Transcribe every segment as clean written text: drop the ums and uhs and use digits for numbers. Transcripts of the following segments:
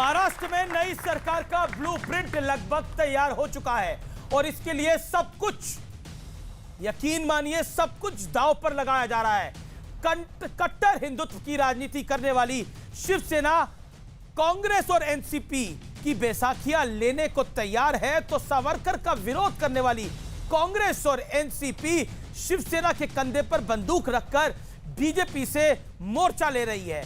महाराष्ट्र में नई सरकार का ब्लूप्रिंट लगभग तैयार हो चुका है और इसके लिए सब कुछ, यकीन मानिए, सब कुछ दांव पर लगाया जा रहा है। कट्टर हिंदुत्व की राजनीति करने वाली शिवसेना कांग्रेस और एनसीपी की बैसाखियां लेने को तैयार है, तो सावरकर का विरोध करने वाली कांग्रेस और एनसीपी शिवसेना के कंधे पर बंदूक रखकर बीजेपी से मोर्चा ले रही है।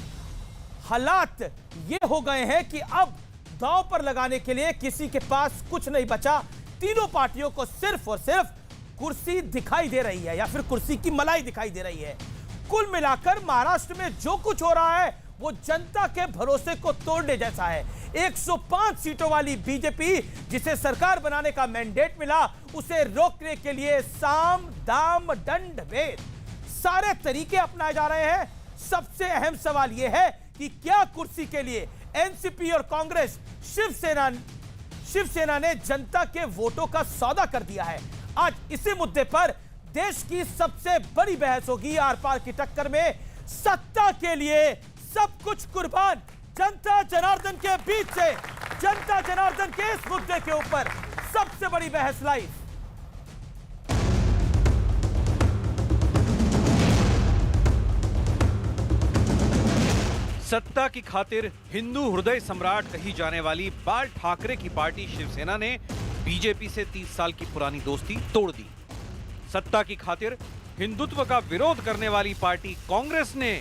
हालात ये हो गए हैं कि अब दांव पर लगाने के लिए किसी के पास कुछ नहीं बचा। तीनों पार्टियों को सिर्फ और सिर्फ कुर्सी दिखाई दे रही है या फिर कुर्सी की मलाई दिखाई दे रही है। कुल मिलाकर महाराष्ट्र में जो कुछ हो रहा है वो जनता के भरोसे को तोड़ने जैसा है। 105 सीटों वाली बीजेपी, जिसे सरकार बनाने का मैंडेट मिला, उसे रोकने के लिए साम दाम दंड भेद सारे तरीके अपनाए जा रहे हैं। सबसे अहम सवाल यह है कि क्या कुर्सी के लिए एनसीपी और कांग्रेस शिवसेना ने जनता के वोटों का सौदा कर दिया है। आज इसी मुद्दे पर देश की सबसे बड़ी बहस होगी। आर पार की टक्कर में सत्ता के लिए सब कुछ कुर्बान, जनता जनार्दन के बीच से जनता जनार्दन के इस मुद्दे के ऊपर सबसे बड़ी बहस लाइव। सत्ता की खातिर हिंदू हृदय सम्राट कही जाने वाली बाल ठाकरे की पार्टी शिवसेना ने बीजेपी से 30 साल की पुरानी दोस्ती तोड़ दी। सत्ता की खातिर हिंदुत्व का विरोध करने वाली पार्टी कांग्रेस ने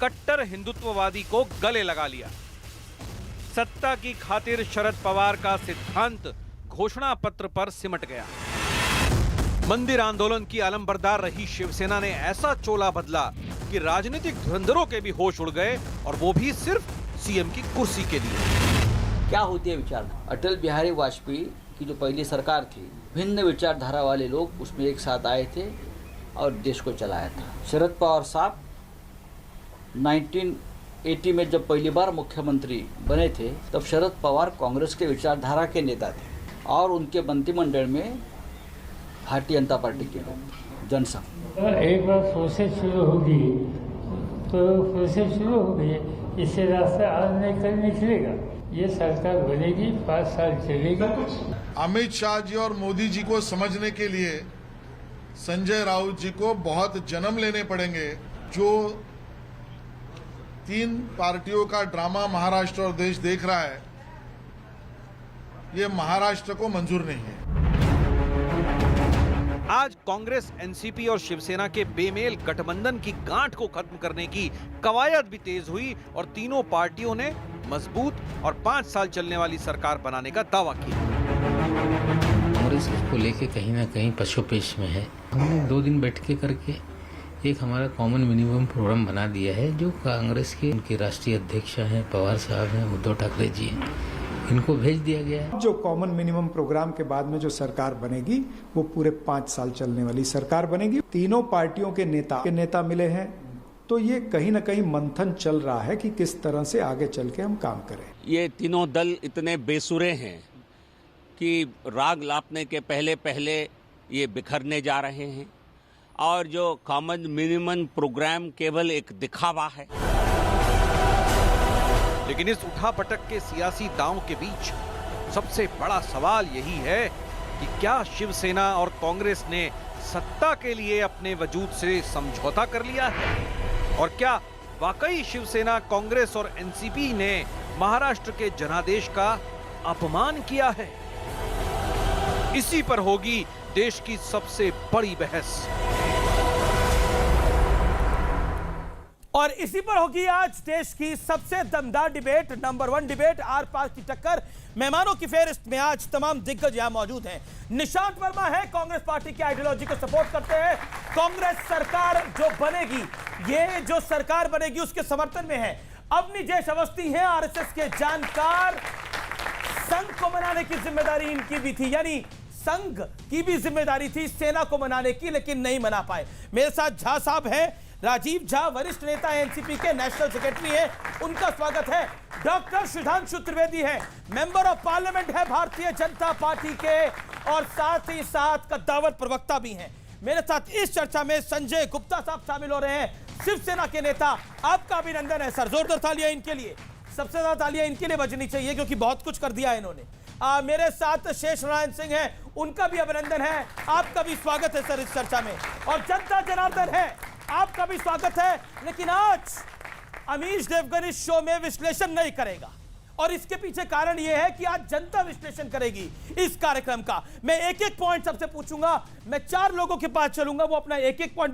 कट्टर हिंदुत्ववादी को गले लगा लिया। सत्ता की खातिर शरद पवार का सिद्धांत घोषणा पत्र पर सिमट गया। मंदिर आंदोलन की अलंबरदार रही शिवसेना ने ऐसा चोला बदला कि राजनीतिक धुरंधरों के भी होश उड़ गए, और वो भी सिर्फ सीएम की कुर्सी के लिए। क्या होती है विचारधारा? अटल बिहारी वाजपेयी की जो पहली सरकार थी, भिन्न विचारधारा वाले लोग उसमें एक साथ आए थे और देश को चलाया था। शरद पवार साहब 1980 में जब पहली बार मुख्यमंत्री बने थे, तब शरद पवार कांग्रेस के विचारधारा के नेता थे और उनके मंत्रिमंडल में भारतीय जनता पार्टी के लोग, जनसंघ। एक बार प्रोसेस शुरू होगी तो प्रोसेस शुरू हो गई, इससे रास्ता आज नहीं कल निकलेगा। ये सरकार बनेगी, 5 साल चलेगी। अमित शाह जी और मोदी जी को समझने के लिए संजय राउत जी को बहुत जन्म लेने पड़ेंगे। जो 3 पार्टियों का ड्रामा महाराष्ट्र और देश देख रहा है, ये महाराष्ट्र को मंजूर नहीं है। आज कांग्रेस, एनसीपी और शिवसेना के बेमेल गठबंधन की गांठ को खत्म करने की कवायद भी तेज हुई और तीनों पार्टियों ने मजबूत और 5 साल चलने वाली सरकार बनाने का दावा किया। कांग्रेस इसको लेके कहीं ना कहीं पशुपेश में है। हमने 2 दिन बैठ के करके एक हमारा कॉमन मिनिमम प्रोग्राम बना दिया है, जो कांग्रेस के उनके राष्ट्रीय अध्यक्ष हैं, पवार साहब हैं, उद्धव ठाकरे जी हैं, इनको भेज दिया गया है। जो कॉमन मिनिमम प्रोग्राम के बाद में जो सरकार बनेगी वो पूरे 5 साल चलने वाली सरकार बनेगी। तीनों पार्टियों के नेता मिले हैं, तो ये कहीं ना कहीं मंथन चल रहा है कि किस तरह से आगे चल के हम काम करें। ये तीनों दल इतने बेसुरे हैं कि राग लापने के पहले ये बिखरने जा रहे हैं, और जो कॉमन मिनिमम प्रोग्राम केवल एक दिखावा है। लेकिन इस उठापटक के सियासी दांव के बीच सबसे बड़ा सवाल यही है कि क्या शिवसेना और कांग्रेस ने सत्ता के लिए अपने वजूद से समझौता कर लिया है, और क्या वाकई शिवसेना, कांग्रेस और एनसीपी ने महाराष्ट्र के जनादेश का अपमान किया है? इसी पर होगी देश की सबसे बड़ी बहस। और इसी पर होगी आज देश की सबसे दमदार डिबेट, नंबर 1 डिबेट, आर पार की टक्कर। मेहमानों की फेहरिस्त में आज तमाम दिग्गज यहां मौजूद हैं। निशांत वर्मा है, कांग्रेस पार्टी की आइडियोलॉजी को सपोर्ट करते हैं। कांग्रेस सरकार जो बनेगी, ये जो सरकार बनेगी उसके समर्थन में है। अवनीश अवस्थी हैं, आरएसएस के जानकार। संघ को मनाने की जिम्मेदारी इनकी भी थी, यानी संघ की भी जिम्मेदारी थी सेना को मनाने की, लेकिन नहीं मना पाए। मेरे साथ झा साहब हैं, राजीव झा, वरिष्ठ नेता एनसीपी के नेशनल सेक्रेटरी है, उनका स्वागत है। डॉक्टर सुधांशु त्रिवेदी है, मेंबर ऑफ पार्लियामेंट है भारतीय जनता पार्टी के, और साथ ही साथ कद्दावर प्रवक्ता भी हैं। मेरे साथ इस चर्चा में संजय गुप्ता साहब शामिल हो रहे हैं, शिवसेना के नेता। आपका अभिनंदन है सर, जोरदार तालियां इनके लिए। सबसे ज्यादा तालियां इनके लिए बजनी चाहिए क्योंकि बहुत कुछ कर दिया है इन्होंने। मेरे साथ शेष नारायण सिंह हैं, उनका भी अभिनंदन है, आपका भी स्वागत है सर इस चर्चा में, और जनता जनार्दन है, आपका भी स्वागत है। लेकिन आज अमीश देवगन इस शो में विश्लेषण नहीं करेगा और इसके पीछे कारण यह है कि आज जनता विश्लेषण करेगी इस कार्यक्रम का। मैं एक एक पॉइंट सबसे पूछूंगा, मैं 4 लोगों के पास चलूंगा, वो अपना एक एक पॉइंट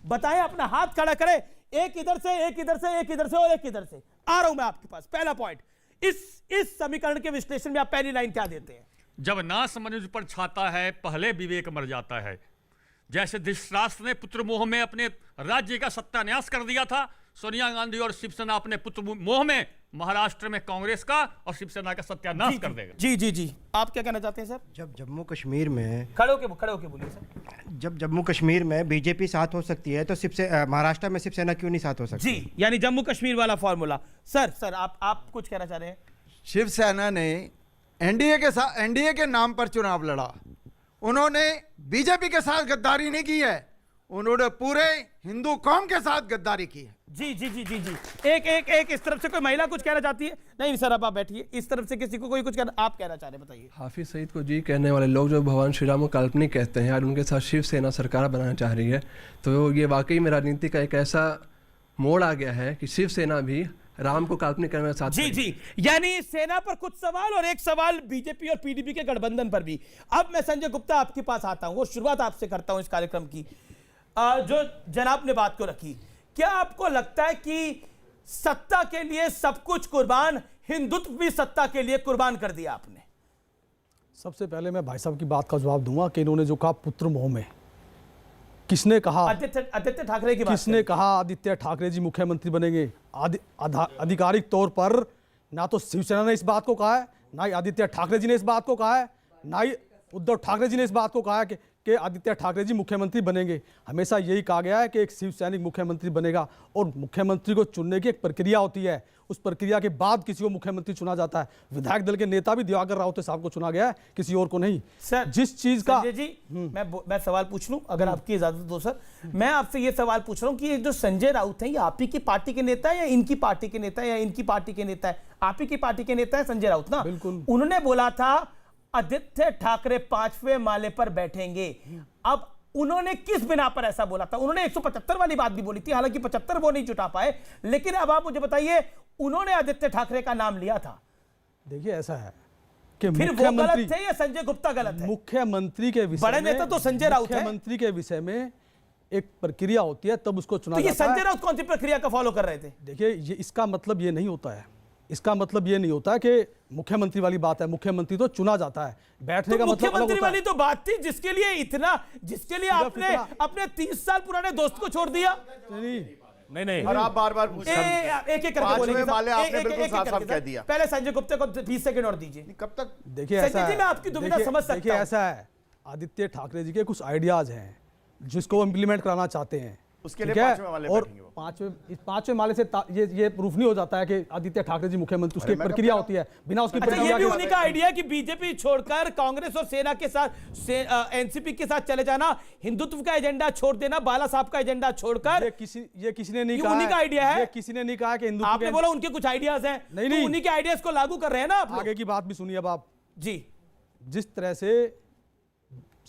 बताएं, अपना हाथ खड़ा करें, एक इधर से, एक इधर से, एक इधर से और एक इधर से। आ रहा हूं मैं आपके पास। पहला पॉइंट, इस समीकरण के विश्लेषण में आप पहली लाइन क्या देते हैं? जब नाश मनुष्य पर छाता है, पहले विवेक मर जाता है। जैसे धृतराष्ट्र ने पुत्र मोह में अपने राज्य का सत्यानाश कर दिया था, सोनिया गांधी और शिवसेना अपने पुत्र मोह में महाराष्ट्र में कांग्रेस का और शिवसेना का सत्यानाश कर देगा। जी जी जी, आप क्या कहना चाहते हैं सर? जब जम्मू कश्मीर में खड़े होके बोलिए सर। जब जम्मू कश्मीर में बीजेपी साथ हो सकती है तो महाराष्ट्र में शिवसेना क्यों नहीं साथ हो सकती? जी, यानी जम्मू कश्मीर वाला फॉर्मूला। सर आप कुछ कहना चाह रहे हैं? शिवसेना ने एनडीए के नाम पर चुनाव लड़ा, उन्होंने बीजेपी के साथ गद्दारी नहीं की है, उन्होंने पूरे हिंदू कौम के साथ गद्दारी की है। जी जी जी जी जी, एक इस तरफ से कोई महिला कुछ कहना चाहती है? नहीं सर, अब आप बैठिए। इस तरफ से किसी को कोई कुछ कहना, आप कहना चाह रहे हैं, बताइए। हाफिज सईद को जी कहने वाले लोग जो भगवान श्री राम को काल्पनिक कहते हैं और उनके साथ शिवसेना सरकार बनाना चाह रही है, तो ये वाकई में राजनीति का एक ऐसा मोड़ आ गया है कि शिवसेना भी राम को काल्पनिक करने साथ। जी जी, यानी सेना पर कुछ सवाल और एक सवाल बीजेपी और पीडीपी के गठबंधन पर भी। अब मैं संजय गुप्ता आपके पास आता हूं और शुरुआत आपसे करता हूं इस कार्यक्रम की। जो जनाब ने बात को रखी, क्या आपको लगता है कि सत्ता के लिए सब कुछ कुर्बान, हिंदुत्व भी सत्ता के लिए कुर्बान कर दिया आपने? सबसे पहले मैं भाई साहब की बात का जवाब दूंगा कि इन्होंने जो कहा पुत्र मोह में, किसने कहा? आदित्य ठाकरे की बात। किसने कहा आदित्य ठाकरे जी मुख्यमंत्री बनेंगे? आधिकारिक तौर पर ना तो शिवसेना ने इस बात को कहा है, ना ही आदित्य ठाकरे जी ने इस बात को कहा है, ना ही उद्धव ठाकरे जी ने इस बात को कहा है कि आदित्य ठाकरे जी मुख्यमंत्री बनेंगे। हमेशा यही कहा गया है कि एक शिव सैनिक मुख्यमंत्री बनेगा और मुख्यमंत्री को चुनने की एक प्रक्रिया होती है, उस प्रक्रिया के बाद किसी को मुख्यमंत्री चुना जाता है। विधायक दल के नेता भी दिवाकर राउत साहब को चुना गया है, किसी और को नहीं। सर जिस चीज का जी मैं सवाल पूछ लूं, अगर आपकी इजाजत दो सर। मैं आपसे ये सवाल पूछ रहा हूं कि ये जो संजय राउत है, ये आप ही की पार्टी के नेता है या इनकी पार्टी के नेता है या इनकी पार्टी के नेता है? आप ही की पार्टी के नेता है संजय राउत ना? बिल्कुल। उन्होंने बोला था आदित्य ठाकरे 5वें माले पर बैठेंगे। अब उन्होंने किस बिना पर ऐसा बोला था? उन्होंने 175 वाली बात भी बोली थी, हालांकि 75 वो नहीं जुटा पाए, लेकिन अब आप मुझे बताइए, उन्होंने आदित्य ठाकरे का नाम लिया था। देखिए ऐसा है कि फिर वो गलत थे या संजय गुप्ता गलत है? मुख्यमंत्री के विषय बड़े नेता तो संजय राउत है। मुख्यमंत्री के विषय में एक प्रक्रिया होती है, तब उसको चुना जाता है। तो ये संजय राउत कौन सी प्रक्रिया का फॉलो कर रहे थे? देखिए ये इसका मतलब ये नहीं होता है, इसका मतलब ये नहीं होता कि मुख्यमंत्री वाली बात है। मुख्यमंत्री तो चुना जाता है, बैठने का मतलब मुख्यमंत्री वाली तो बात थी जिसके लिए आपने अपने 30 साल पुराने दोस्त को छोड़ दिया। नहीं और आप बार-बार एक करके बोलेंगे। आपने बिल्कुल साफ कह दिया। पहले संजय गुप्ता को 20 सेकंड और दीजिए। कब तक? देखिए ऐसा है, मैं आपकी दुविधा समझ सकता हूं। देखिए ऐसा है, आदित्य ठाकरे जी के कुछ आइडियाज हैं जिसको इम्प्लीमेंट कराना चाहते हैं, उसके लिए 5वें वाले और 5वें माले से ये प्रूफ नहीं हो जाता है कि आदित्य ठाकरे जी मुख्यमंत्री, उसकी प्रक्रिया होती है बिना उसकी प्रक्रिया। ये भी उन्हीं का आइडिया है कि बीजेपी छोड़कर कांग्रेस और सेना के साथ एनसीपी के साथ चले जाना, हिंदुत्व का एजेंडा छोड़ देना, बाला साहब का एजेंडा छोड़कर। ये किसी ने नहीं कहा, उन्हीं का आइडिया है। किसी ने नहीं कहा कि हिंदुत्व, आपने बोला उनके कुछ आइडियाज हैं, नहीं उन्हीं के आइडियाज को लागू कर रहे हैं ना आप। आगे की बात भी सुनिए अब आप जी। जिस तरह से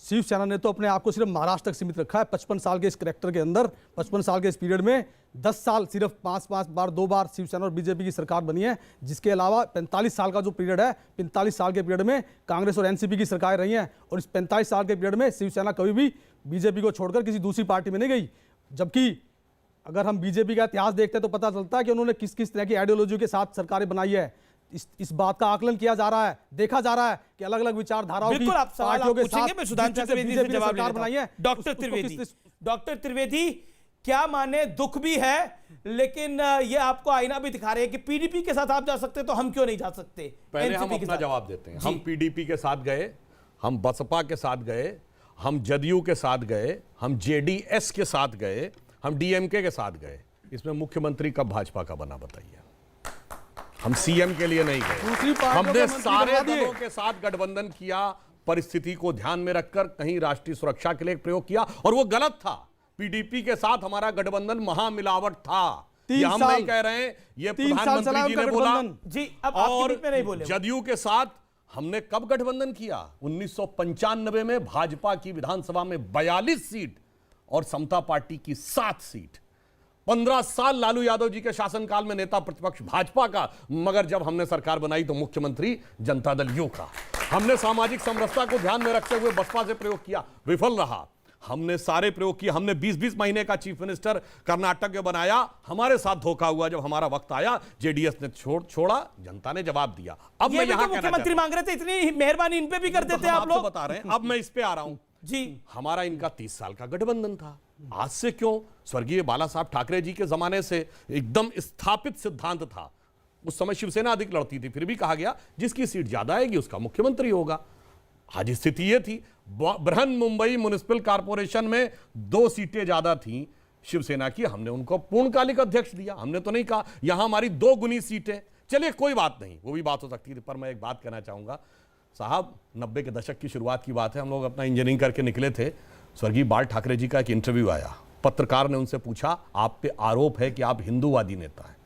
शिवसेना ने तो अपने आप को सिर्फ महाराष्ट्र तक सीमित रखा है, 55 साल के इस करैक्टर के अंदर, 55 साल के इस पीरियड में 10 साल सिर्फ 5 बार 2 बार शिवसेना और बीजेपी की सरकार बनी है, जिसके अलावा 45 साल का जो पीरियड है, 45 साल के पीरियड में कांग्रेस और एनसीपी की सरकारें रही हैं, और इस 45 साल के पीरियड में शिवसेना कभी भी बीजेपी को छोड़कर किसी दूसरी पार्टी में नहीं गई। जबकि अगर हम बीजेपी का इतिहास देखते हैं तो पता चलता है कि उन्होंने किस किस तरह की आइडियोलॉजी के साथ सरकारें बनाई है। इस बात का आकलन किया जा रहा है, देखा जा रहा है कि अलग अलग विचारधाराओं की पार्टियों के साथ मैं सुधांशु त्रिवेदी से जवाब बनाई है। डॉक्टर त्रिवेदी, क्या माने दुख भी है, लेकिन ये आपको आईना भी दिखा रहे हैं कि पीडीपी के साथ आप जा सकते तो हम क्यों नहीं जा सकते? पहले हम अपना जवाब देते हैं। हम पीडीपी के साथ गए, हम बसपा के साथ गए, हम जदयू के साथ गए, हम जेडीएस के साथ गए, हम डीएमके के साथ गए। इसमें मुख्यमंत्री कब भाजपा का बना बताइए? हम सीएम के लिए नहीं गए, हमने सारे दलों के साथ गठबंधन किया, परिस्थिति को ध्यान में रखकर कहीं राष्ट्रीय सुरक्षा के लिए प्रयोग किया, और वो गलत था। पीडीपी के साथ हमारा गठबंधन महामिलावट था। ये हम नहीं कह रहे हैं, ये प्रधानमंत्री जी ने बोला। जी, अब आपके बीच में नहीं बोले। जदयू के साथ हमने कब गठबंधन किया? 1995 में भाजपा की विधानसभा में 42 सीट और समता पार्टी की 7 सीट। 15 साल लालू यादव जी के शासनकाल में नेता प्रतिपक्ष भाजपा का, मगर जब हमने सरकार बनाई तो मुख्यमंत्री जनता दल यू का। हमने सामाजिक समरसता को ध्यान में रखते हुए बसपा से प्रयोग किया, विफल रहा। हमने सारे प्रयोग किए, हमने 20-20 महीने का चीफ मिनिस्टर कर्नाटक में बनाया, हमारे साथ धोखा हुआ। जब हमारा वक्त आया जेडीएस ने छोड़ा, जनता ने जवाब दिया। अब मैं यहां मुख्यमंत्री मांग रहे थे, इतनी मेहरबानी इन पे भी कर देते आप लोग। बता रहे हैं, अब मैं इस पे आ रहा हूं जी। हमारा इनका 30 साल का गठबंधन था। आज से क्यों? स्वर्गीय बाला साहब ठाकरे जी के जमाने से एकदम स्थापित सिद्धांत था। उस समय शिवसेना अधिक लड़ती थी, फिर भी कहा गया जिसकी सीट ज्यादा आएगी उसका मुख्यमंत्री होगा। आज स्थिति यह थी, बृहन मुंबई म्युनिसिपल कॉर्पोरेशन में 2 सीटें ज्यादा थीं शिवसेना की, हमने उनको पूर्णकालिक अध्यक्ष दिया। हमने तो नहीं कहा यहां हमारी 2 गुनी सीटें, चलिए कोई बात नहीं, वो भी बात हो सकती थी। पर मैं एक बात कहना चाहूंगा साहब, 90 के दशक की शुरुआत की बात है, हम लोग अपना इंजीनियरिंग करके निकले थे। स्वर्गीय बाल ठाकरे जी का एक इंटरव्यू आया, पत्रकार ने उनसे पूछा आप पे आरोप है कि आप हिंदूवादी नेता हैं।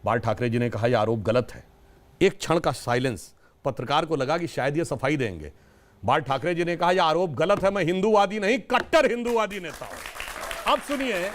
बाल ठाकरे जी ने कहा यह आरोप गलत है। एक क्षण का साइलेंस, पत्रकार को लगा कि शायद ये सफाई देंगे। बाल ठाकरे जी ने कहा यह आरोप गलत है, मैं हिंदूवादी नहीं कट्टर हिंदूवादी नेता हूं। अब सुनिए,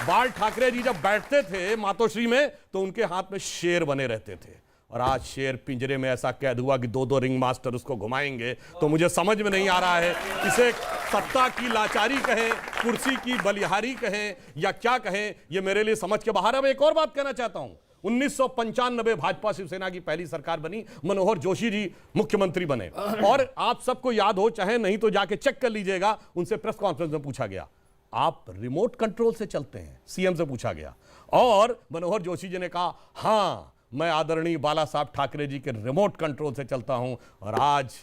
बाल ठाकरे जी जब बैठते थे मातोश्री में तो उनके हाथ में शेर बने रहते थे, और आज शेर पिंजरे में ऐसा कैद हुआ कि 2-2 रिंग मास्टर उसको घुमाएंगे। तो मुझे समझ में नहीं आ रहा है इसे सत्ता की लाचारी कहें, कुर्सी की बलिहारी कहें या क्या कहें, यह मेरे लिए समझ के बाहर है। अब एक और बात कहना चाहता हूं, 1995 भाजपा शिवसेना की पहली सरकार बनी, मनोहर जोशी जी मुख्यमंत्री बने, और आप सबको याद हो चाहे नहीं तो जाके चेक कर लीजिएगा, उनसे प्रेस कॉन्फ्रेंस में पूछा गया आप रिमोट कंट्रोल से चलते हैं? सीएम से पूछा गया, और मनोहर जोशी जी ने कहा हां मैं आदरणीय बाला साहब ठाकरे जी के रिमोट कंट्रोल से चलता हूं। और आज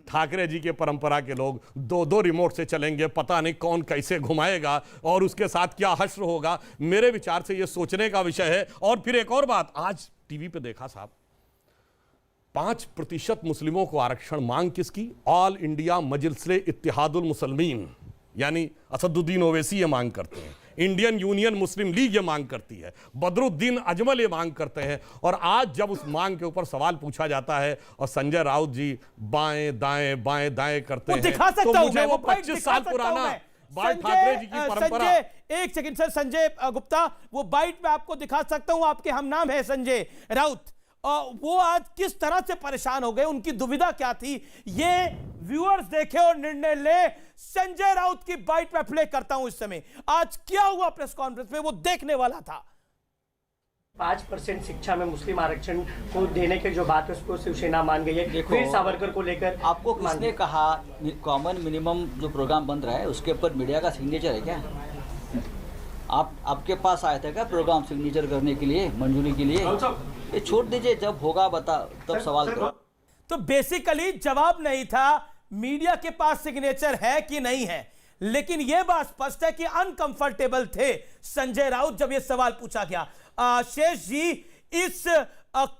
ठाकरे जी के परंपरा के लोग 2-2 रिमोट से चलेंगे, पता नहीं कौन कैसे घुमाएगा और उसके साथ क्या हश्र होगा। मेरे विचार से यह सोचने का विषय है। और फिर एक और बात, आज टीवी पे देखा साहब, 5% मुस्लिमों को आरक्षण मांग किसकी? ऑल इंडिया मजलिस इत्तेहादुल मुसलमीन यानी असदुद्दीन ओवैसी ये मांग करते हैं, इंडियन यूनियन मुस्लिम लीग ये मांग करती है, बदरुद्दीन अजमल ये मांग करते हैं। और आज जब उस मांग के ऊपर सवाल पूछा जाता है और संजय राउत जी बाएं दाएं करते हैं, तो मुझे वो 25 साल पुराना बाल ठाकरे जी की परंपरा। एक सेकंड सर, संजय गुप्ता, वो बाइट में आपको दिखा सकता हूं, आपके हम नाम है संजय राउत, वो आज किस तरह से परेशान हो गए, उनकी दुविधा क्या थी, ये व्यूअर्स देखे और निर्णय ले। संजय राउत की बाइट में प्ले करता हूं इस समय, आज क्या हुआ प्रेस कॉन्फ्रेंस में, वो देखने वाला था। 5% शिक्षा में मुस्लिम आरक्षण को देने की जो बात है उसको शिवसेना मान गई है। वीर सावरकर को लेकर आपको किसने कहा कॉमन मिनिमम जो प्रोग्राम बन रहा है उसके ऊपर मीडिया का सिग्नेचर है क्या? आपके पास आया था क्या प्रोग्राम सिग्नेचर करने के लिए, मंजूरी के लिए? ये छोड़ दीजिए, जब होगा बता तब सवाल करो। तो बेसिकली जवाब नहीं था मीडिया के पास सिग्नेचर है कि नहीं है, लेकिन यह बात स्पष्ट है कि अनकंफर्टेबल थे संजय राउत जब यह सवाल पूछा गया। शेष जी, इस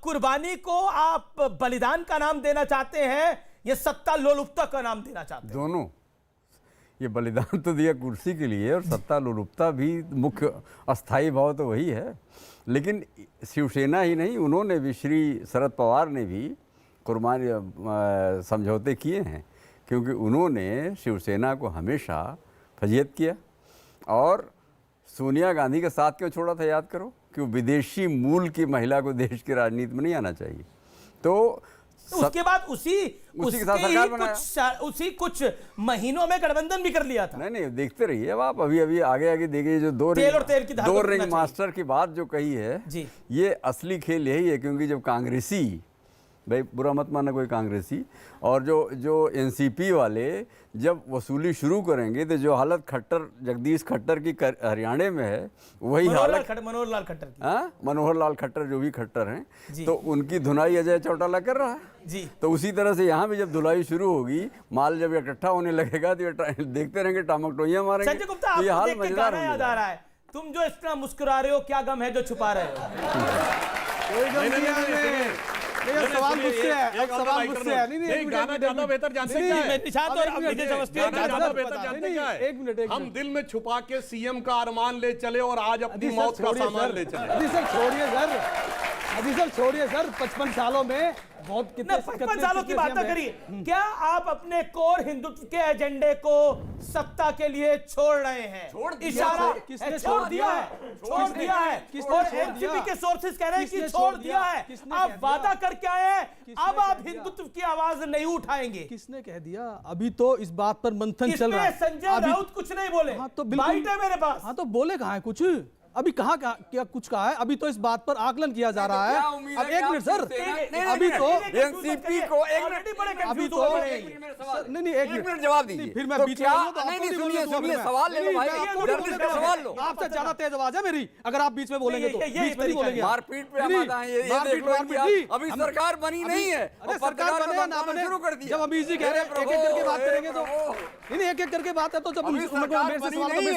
कुर्बानी को आप बलिदान का नाम देना चाहते हैं या सत्ता लोलुपता का नाम देना चाहते हैं? दोनों। ये बलिदान तो दिया कुर्सी के लिए, और सत्ता लोलुपता भी मुख्य अस्थाई भाव तो वही है। लेकिन शिवसेना ही नहीं, उन्होंने भी, श्री शरद पवार ने भी कुर्बानी समझौते किए हैं, क्योंकि उन्होंने शिवसेना को हमेशा फजीहत किया। और सोनिया गांधी का साथ क्यों छोड़ा था याद करो, कि विदेशी मूल की महिला को देश की राजनीति में नहीं आना चाहिए। तो उसके बाद उसी कुछ महीनों में गठबंधन भी कर लिया था। नहीं देखते रहिए अब आप, अभी आगे देखिए जो दो रिंग मास्टर की बात जो कही है जी, ये असली खेल यही है। क्योंकि जब कांग्रेसी, भाई बुरा मत माना कोई कांग्रेसी, और जो एनसीपी वाले जब वसूली शुरू करेंगे तो जो हालत जगदीश खट्टर की हरियाणा में है वही हालत मनोहर लाल खट्टर की। मनोहर लाल खट्टर जो भी खट्टर हैं, तो उनकी धुनाई अजय चौटाला कर रहा है जी। तो उसी तरह से यहाँ भी जब धुलाई शुरू होगी, माल जब इकट्ठा होने लगेगा तो देखते रहेंगे, टामकटोइयां मारेंगे। संजय गुप्ता, आपको देख के गाना याद आ रहा है, तुम जो इतना मुस्कुरा रहे हो क्या गम है जो छुपा रहे हो? सवाल मुझसे है, अब सवाल मुझसे है। नहीं, गाना ज्यादा बेहतर जानते क्या है? निशांत और विजय अवस्थी ज्यादा बेहतर जानते क्या है? एक मिनट हम दिल में छुपा के सीएम का अरमान ले चले और आज अपनी मौत का सामान ले चले। अभी सर छोड़िए सर, 55 सालों में बहुत कितने 55 सालों की बात करिए। क्या आप अपने कोर हिंदुत्व के एजेंडे को सत्ता के लिए छोड़ रहे हैं? इशारा किसने छोड़ दिया है? और एनसीपी के सोर्सेज कह रहे हैं कि छोड़ दिया है। आप वादा करके आए हैं, अब आप हिंदुत्व की आवाज नहीं उठाएंगे। किसने कह दिया? अभी तो इस बात पर मंथन चल रहा है। संजय राउत कुछ नहीं बोले। हाँ तो बाइट है मेरे पास। हाँ तो बोले कहाँ है कुछ? अभी कहाँ क्या कुछ कहा है? अभी तो इस बात पर आकलन किया जा रहा है। अब एक मिनट सर, अभी तो एनसीपी को अभी तो नहीं एक मिनट जवाब दीजिए। फिर मैं बीच में सुनिए सवाल ले लो भाई, सवाल लो। आपसे ज्यादा तेज आवाज है मेरी, अगर आप बीच में बोलेंगे तो बीच में नहीं बोलेंगे। मारपीट पे आमादा है, ये देख लो। अभी सरकार बनी नहीं है, अरे सरकार बने ना बने, शुरू कर दिया। जब अमीर जी कह रहे हैं एक एक करके बात करेंगे तो नहीं, एक एक करके बात है तो जब मेरे से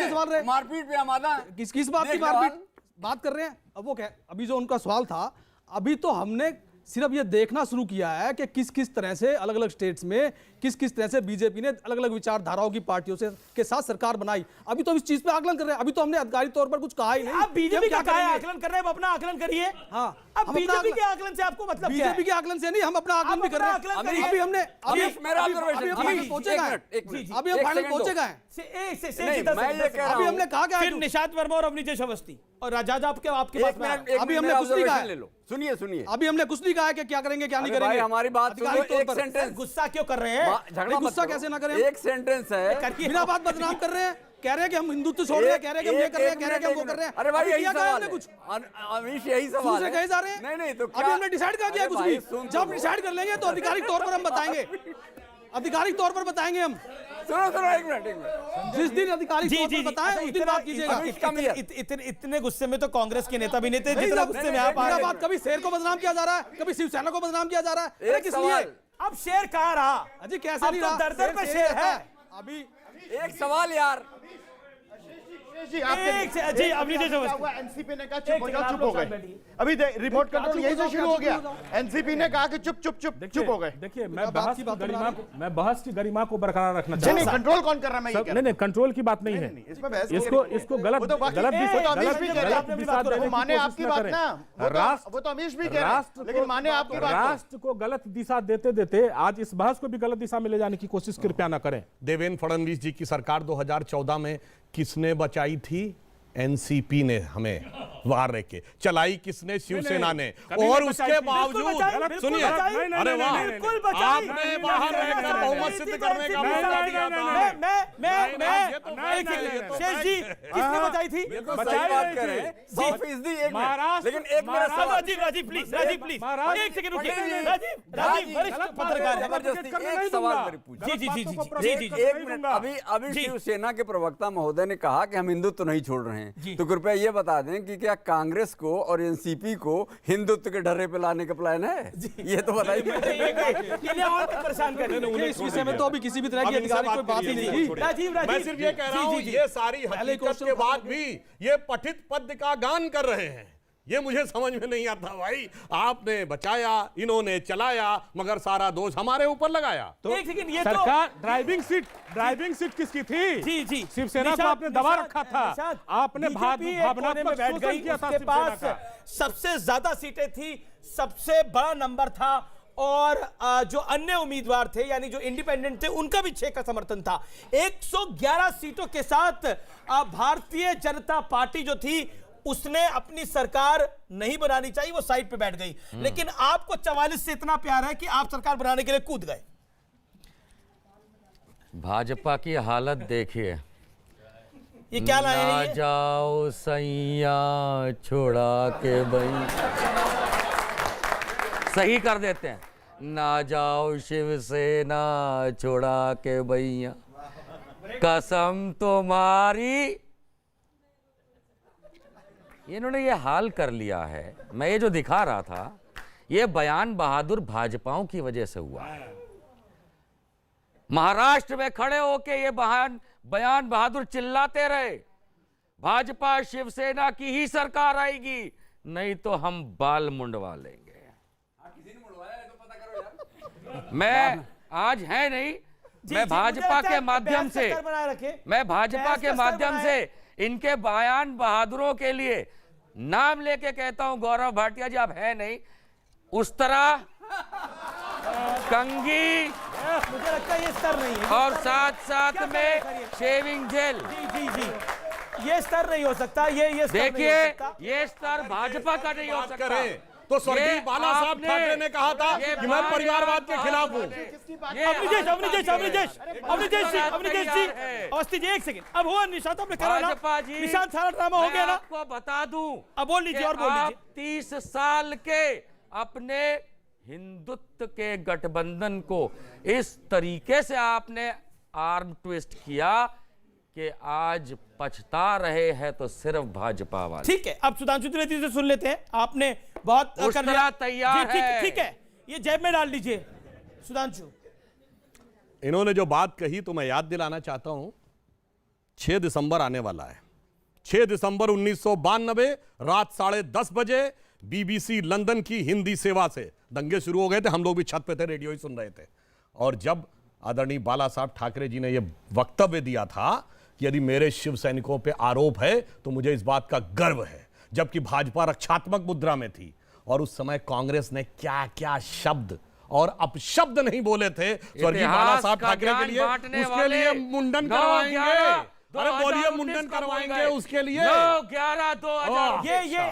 सवाल रहे मारपीट पे आमादा किस बात की बात कर रहे हैं? अब वो क्या, अभी जो उनका सवाल था, अभी तो हमने सिर्फ ये देखना शुरू किया है कि किस किस तरह से अलग अलग स्टेट्स में किस किस तरह से बीजेपी ने अलग अलग विचारधाराओं की पार्टियों से के साथ सरकार बनाई। अभी तो इस चीज पे आकलन कर रहे हैं। अभी तो हमने अधिकारिक तौर पर कुछ कहा ही नहीं। आप बीजेपी का आकलन कर रहे हैं, अपना आकलन करिए। हाँ, अब बीजेपी के आकलन से आपको मतलब क्या है? बीजेपी के आकलन से नहीं, हम अपना आकलन भी कर रहे हैं। अभी हमने अभी हमने कहा क्या? फिर निशांत वर्मा और अवनीश अवस्थी और राजा आपके पास अभी हमने कुछ नहीं कहा। सुनिए अभी हमने कुछ नहीं कहा है कि क्या करेंगे क्या नहीं करेंगे। हमारी बात सुनो, एक सेंटेंस। गुस्सा क्यों कर रहे हैं? गुस्सा कैसे ना करें? एक सेंटेंस है, बिना बात बदनाम कर रहे हैं, कह रहे हैं कि हम हिंदुत्व छोड़ रहे हैं, कह रहे हैं कि हम ये कर रहे हैं, कह रहे हैं कि हम वो कर रहे हैं। अरे भाई यही सवाल है कुछ अमीश, यही सवाल है। कहे जा रहे हैं नहीं तो अभी हमने डिसाइड कर दिया कुछ भी। जब डिसाइड कर लेंगे तो आधिकारिक तौर पर हम बताएंगे, आधिकारिक तौर पर बताएंगे हम। सुनो एक मिनट, जिस दिन आधिकारिक तौर पर बताएं उस दिन बात कीजिएगा। इतने गुस्से में तो कांग्रेस के नेता भी नहीं थे जितना गुस्से में आप आ रहे हैं। कभी शेर को बदनाम किया जा रहा है, कभी शिवसेना को बदनाम किया जा रहा है। अरे किस लिए? अब शेर कहाँ रहा? अजी कैसे नहीं रहा? दर पे शेर है। अभी एक सवाल यार जी अवनीश अवस्थी एनसीपी ने कहा चुप हो जाओ, चुप हो गए। अभी रिमोट कंट्रोल यही से शुरू हो गया। एनसीपी ने कहा कि चुप हो गए। देखिए मैं बहस की गरिमा को बरकरार रखना चाहता हूं। नहीं कंट्रोल कौन कर रहा है? मैं नहीं कंट्रोल की बात नहीं है, इसको गलत माने आपकी बात ना, वो तो अमीश भी कह रहे हैं, लेकिन माने आपकी बात। राष्ट्र को गलत दिशा देते देते आज इस बहस को भी गलत दिशा में ले जाने की कोशिश कृपया ना करें। देवेंद्र फडणवीस जी की सरकार 2014 में किसने बचाई थी? एनसीपी ने हमें बाहर रह के चलाई, किसने? शिवसेना ने। और उसके बावजूद सुनिए, अरे वाह, आपने बाहर रहकर बहुमत सिद्ध करने का मौका दिया था। शेष जी किसने बचाई थी? लेकिन एक राजीव प्लीज एक सेकंड रुकिए। राजीव वरिष्ठ पत्रकार, एक सवाल जी एक मिनट। अभी शिवसेना के प्रवक्ता महोदय ने कहा कि हम हिंदुत्व नहीं छोड़ रहे हैं, तो कृपया ये बता दें कि क्या कांग्रेस को और एनसीपी को हिंदुत्व के ढर्रे पे लाने का प्लान है? ये तो बताइए। परेशान कर रहे हैं इस विषय में तो अभी किसी भी तरह की आधिकारिक कोई बात ही नहीं की। राजीव मैं सिर्फ ये कह रहा हूं, ये सारी हकीकत के बाद भी ये पठित पद्य का गान कर रहे हैं। ये मुझे समझ में नहीं आता भाई। आपने बचाया, इन्होंने चलाया, मगर सारा दोष हमारे ऊपर लगाया। तो ये सरकार तो ड्राइविंग सीट किसकी थी? जी शिवसेना को आपने दबा रखा था, आपने भावनात्मक शोषण किया था। उसके पास सबसे ज्यादा सीटें थी, सबसे बड़ा नंबर था, और जो अन्य उम्मीदवार थे यानी जो इंडिपेंडेंट थे उनका भी 6 का समर्थन था। 111 सीटों के साथ भारतीय जनता पार्टी जो थी उसने अपनी सरकार नहीं बनानी चाहिए, वो साइड पे बैठ गई। लेकिन आपको 44 से इतना प्यार है कि आप सरकार बनाने के लिए कूद गए। भाजपा की हालत देखिए, ये क्या लाए हैं? ना जाओ सैया छोड़ा के भाई, सही कर देते हैं, ना जाओ शिवसेना छोड़ा के भैया, कसम तुम्हारी। इन्होंने ये हाल कर लिया है। मैं ये जो दिखा रहा था, ये बयान बहादुर भाजपाओं की वजह से हुआ है। महाराष्ट्र में खड़े होके ये बयान बहादुर चिल्लाते रहे, भाजपा शिवसेना की ही सरकार आएगी, नहीं तो हम बाल मुंडवा लेंगे। मैं आज है नहीं, मैं भाजपा के माध्यम से, मैं भाजपा के माध्यम से इनके बयान बहादुरों के लिए नाम लेके कहता हूं, गौरव भाटिया जी आप है नहीं, उस तरह कंघी मुझे लगता है ये स्तर नहीं है, और साथ साथ में शेविंग जेल। जी जी जी, ये स्तर नहीं हो सकता, ये देखिए, ये स्तर भाजपा का नहीं हो सकता। तो स्वर्गीय बाला साहब ठाकरे ने कहा था कि मैं परिवारवाद के खिलाफ हूँ। अवस्थी जी एक सेकंड, अब हुआ निशांत, आपने करा ना निशांत, सारा ड्रामा हो गया ना। आपको बता दूं, अब बोल लीजिए और बोल लीजिए। 30 साल के अपने हिंदुत्व के गठबंधन को इस तरीके से आपने आर्म ट्विस्ट किया कि आज पछता रहे हैं तो सिर्फ भाजपा वाले। ठीक है, अब सुधांशु त्रिवेदी से सुन लेते हैं, आपने बहुत कर लिया, तैयार है। ठीक है, ये जेब में डाल लीजिए सुधांशु। इन्होंने जो बात कही तो मैं याद दिलाना चाहता हूं, 6 दिसंबर आने वाला है। 6 दिसंबर 1992 रात 10:30 बजे बीबीसी लंदन की हिंदी सेवा से दंगे शुरू हो गए थे। हम लोग भी छत पे थे, रेडियो ही सुन रहे थे। और जब आदरणीय बाला साहब ठाकरे जी ने यह वक्तव्य दिया था कि यदि मेरे शिव सैनिकों पे आरोप है तो मुझे इस बात का गर्व है, जबकि भाजपा रक्षात्मक मुद्रा में थी। और उस समय कांग्रेस ने क्या क्या शब्द और अपशब्द नहीं बोले थे स्वर्गीय बाला साहब ठाकरे के लिए। उसके लिए मुंडन करवाएंगे, अरे बोलिए मुंडन करवाएंगे उसके लिए। 9/11/2000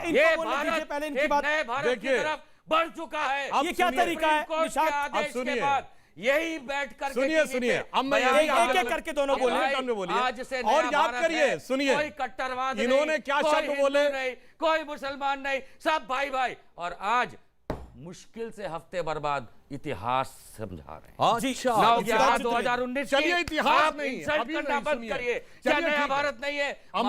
ये पहले इनकी बात देखिए, बढ़ चुका है। ये क्या तरीका है? अब सुनिए, यही बैठ कर सुनिए, अब मैं एक करके दोनों बोलिए आज से और याद करिए, सुनिए कोई कट्टरवाद इन्होंने क्या शब्द बोले, कोई मुसलमान नहीं, सब भाई भाई। और आज मुश्किल से हफ्ते बर्बाद इतिहास समझा रहे हैं। 9/11/2019 चलिए इतिहास नहीं, इंसल्ट करना बंद करिए। क्या नया भारत नहीं है? अब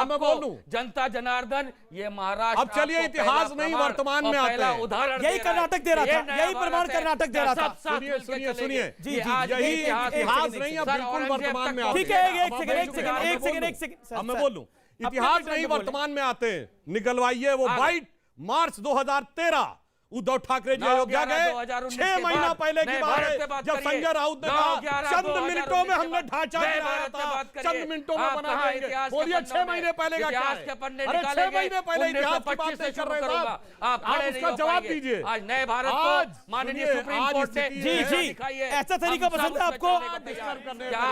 मैं बोलूं, जनता जनार्दन, ये महाराष्ट्र। अब चलिए इतिहास नहीं, वर्तमान में आते हैं। उदाहरण यही कर्नाटक दे रहा था, यही प्रमाण कर्नाटक दे रहा था। सुनिए जी, यही इतिहास नहीं, अब बिल्कुल वर्तमान में आते हैं। ठीक है, एक सेकंड, अब मैं बोलूं, इतिहास नहीं वर्तमान में आते हैं। निकलवाइए वो बाइट, मार्च 2013 उद्धव ठाकरे जी अयोध्या गए, 6 महीना पहले की बात है, जब संजय राउत ने कहा चंद मिनटों में हमने ढांचा गिराया था, चंद मिनटों में बना देंगे। बोलिए 6 महीने पहले का क्या है? अरे 6 महीने पहले इतिहास की बात नहीं कर रहे साहब, आप उसका जवाब दीजिए। आज नए भारत को माननीय सुप्रीम कोर्ट ने जी ऐसा तरीका पसंद है आपको?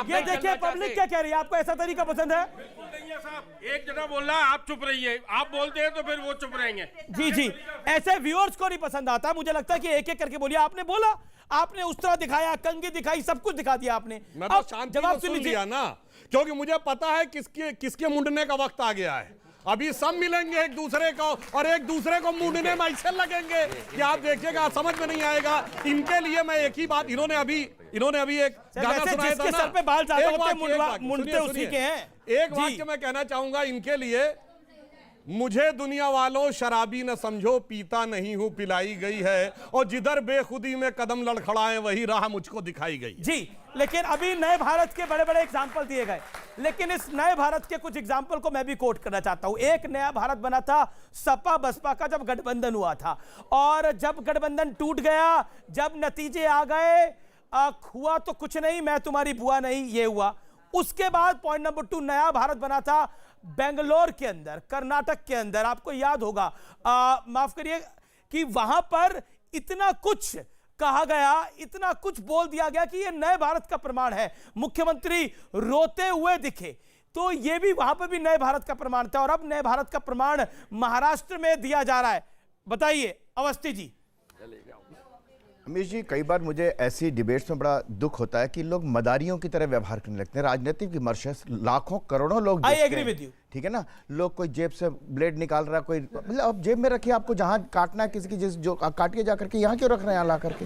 ये देखिए पब्लिक क्या कह रही है, आपको ऐसा तरीका पसंद है? एक जना बोल रहा है, आप चुप रहिए, आप बोलते हैं तो फिर वो चुप रहेंगे। जी ऐसे व्यूअर्स को नहीं पसंद आता। मुझे लगता है कि एक एक करके बोलिए। आपने बोला, आपने उस तरह दिखाया, कंघी दिखाई, सब कुछ दिखा दिया आपने। मैं तो शांति से सुन लिया ना, क्योंकि मुझे पता है किसके मुंडने का वक्त आ गया है। अभी सब मिलेंगे एक दूसरे को और एक दूसरे को मुंडने में ऐसे लगेंगे कि आप देखिएगा, समझ में नहीं आएगा। इनके लिए मैं एक ही बात, इन्होंने अभी एक गाना सुनाया था ना, सर पे बाल ज्यादा होते मुंडते उसी के हैं। एक वाक्य मैं कहना चाहूंगा इनके लिए, मुझे दुनिया वालों शराबी न समझो, पीता नहीं हूं पिलाई गई है, और जिधर बेखुदी में कदम लड़खड़ाए वही राह मुझको दिखाई गई। जी, लेकिन अभी नए भारत के बड़े बड़े एग्जाम्पल दिए गए, लेकिन इस नए भारत के कुछ एग्जाम्पल को मैं भी कोट करना चाहता हूं। एक नया भारत बना था सपा बसपा का, जब गठबंधन हुआ था, और जब गठबंधन टूट गया, जब नतीजे आ गए, हुआ तो कुछ नहीं, मैं तुम्हारी बुआ नहीं, ये हुआ। उसके बाद पॉइंट नंबर 2 नया भारत बना था बेंगलोर के अंदर, कर्नाटक के अंदर। आपको याद होगा, माफ करिए, कि वहां पर इतना कुछ कहा गया, इतना कुछ बोल दिया गया कि यह नए भारत का प्रमाण है। मुख्यमंत्री रोते हुए दिखे, तो यह भी वहां पर भी नए भारत का प्रमाण था। और अब नए भारत का प्रमाण महाराष्ट्र में दिया जा रहा है। बताइए अवस्थी जी। अमीश जी, कई बार मुझे ऐसी डिबेट्स में बड़ा दुख होता है कि लोग मदारियों की तरह व्यवहार करने लगते हैं। राजनीतिक विमर्श है, लाखों करोड़ों लोग आई एग्री विद यू, ठीक है ना। लोग कोई जेब से ब्लेड निकाल रहा, कोई मतलब आप जेब में रखिए, आपको जहां काटना है किसी की, जिस जो काट के जा करके यहाँ क्यों रख रहे हैं, यहाँ ला करके?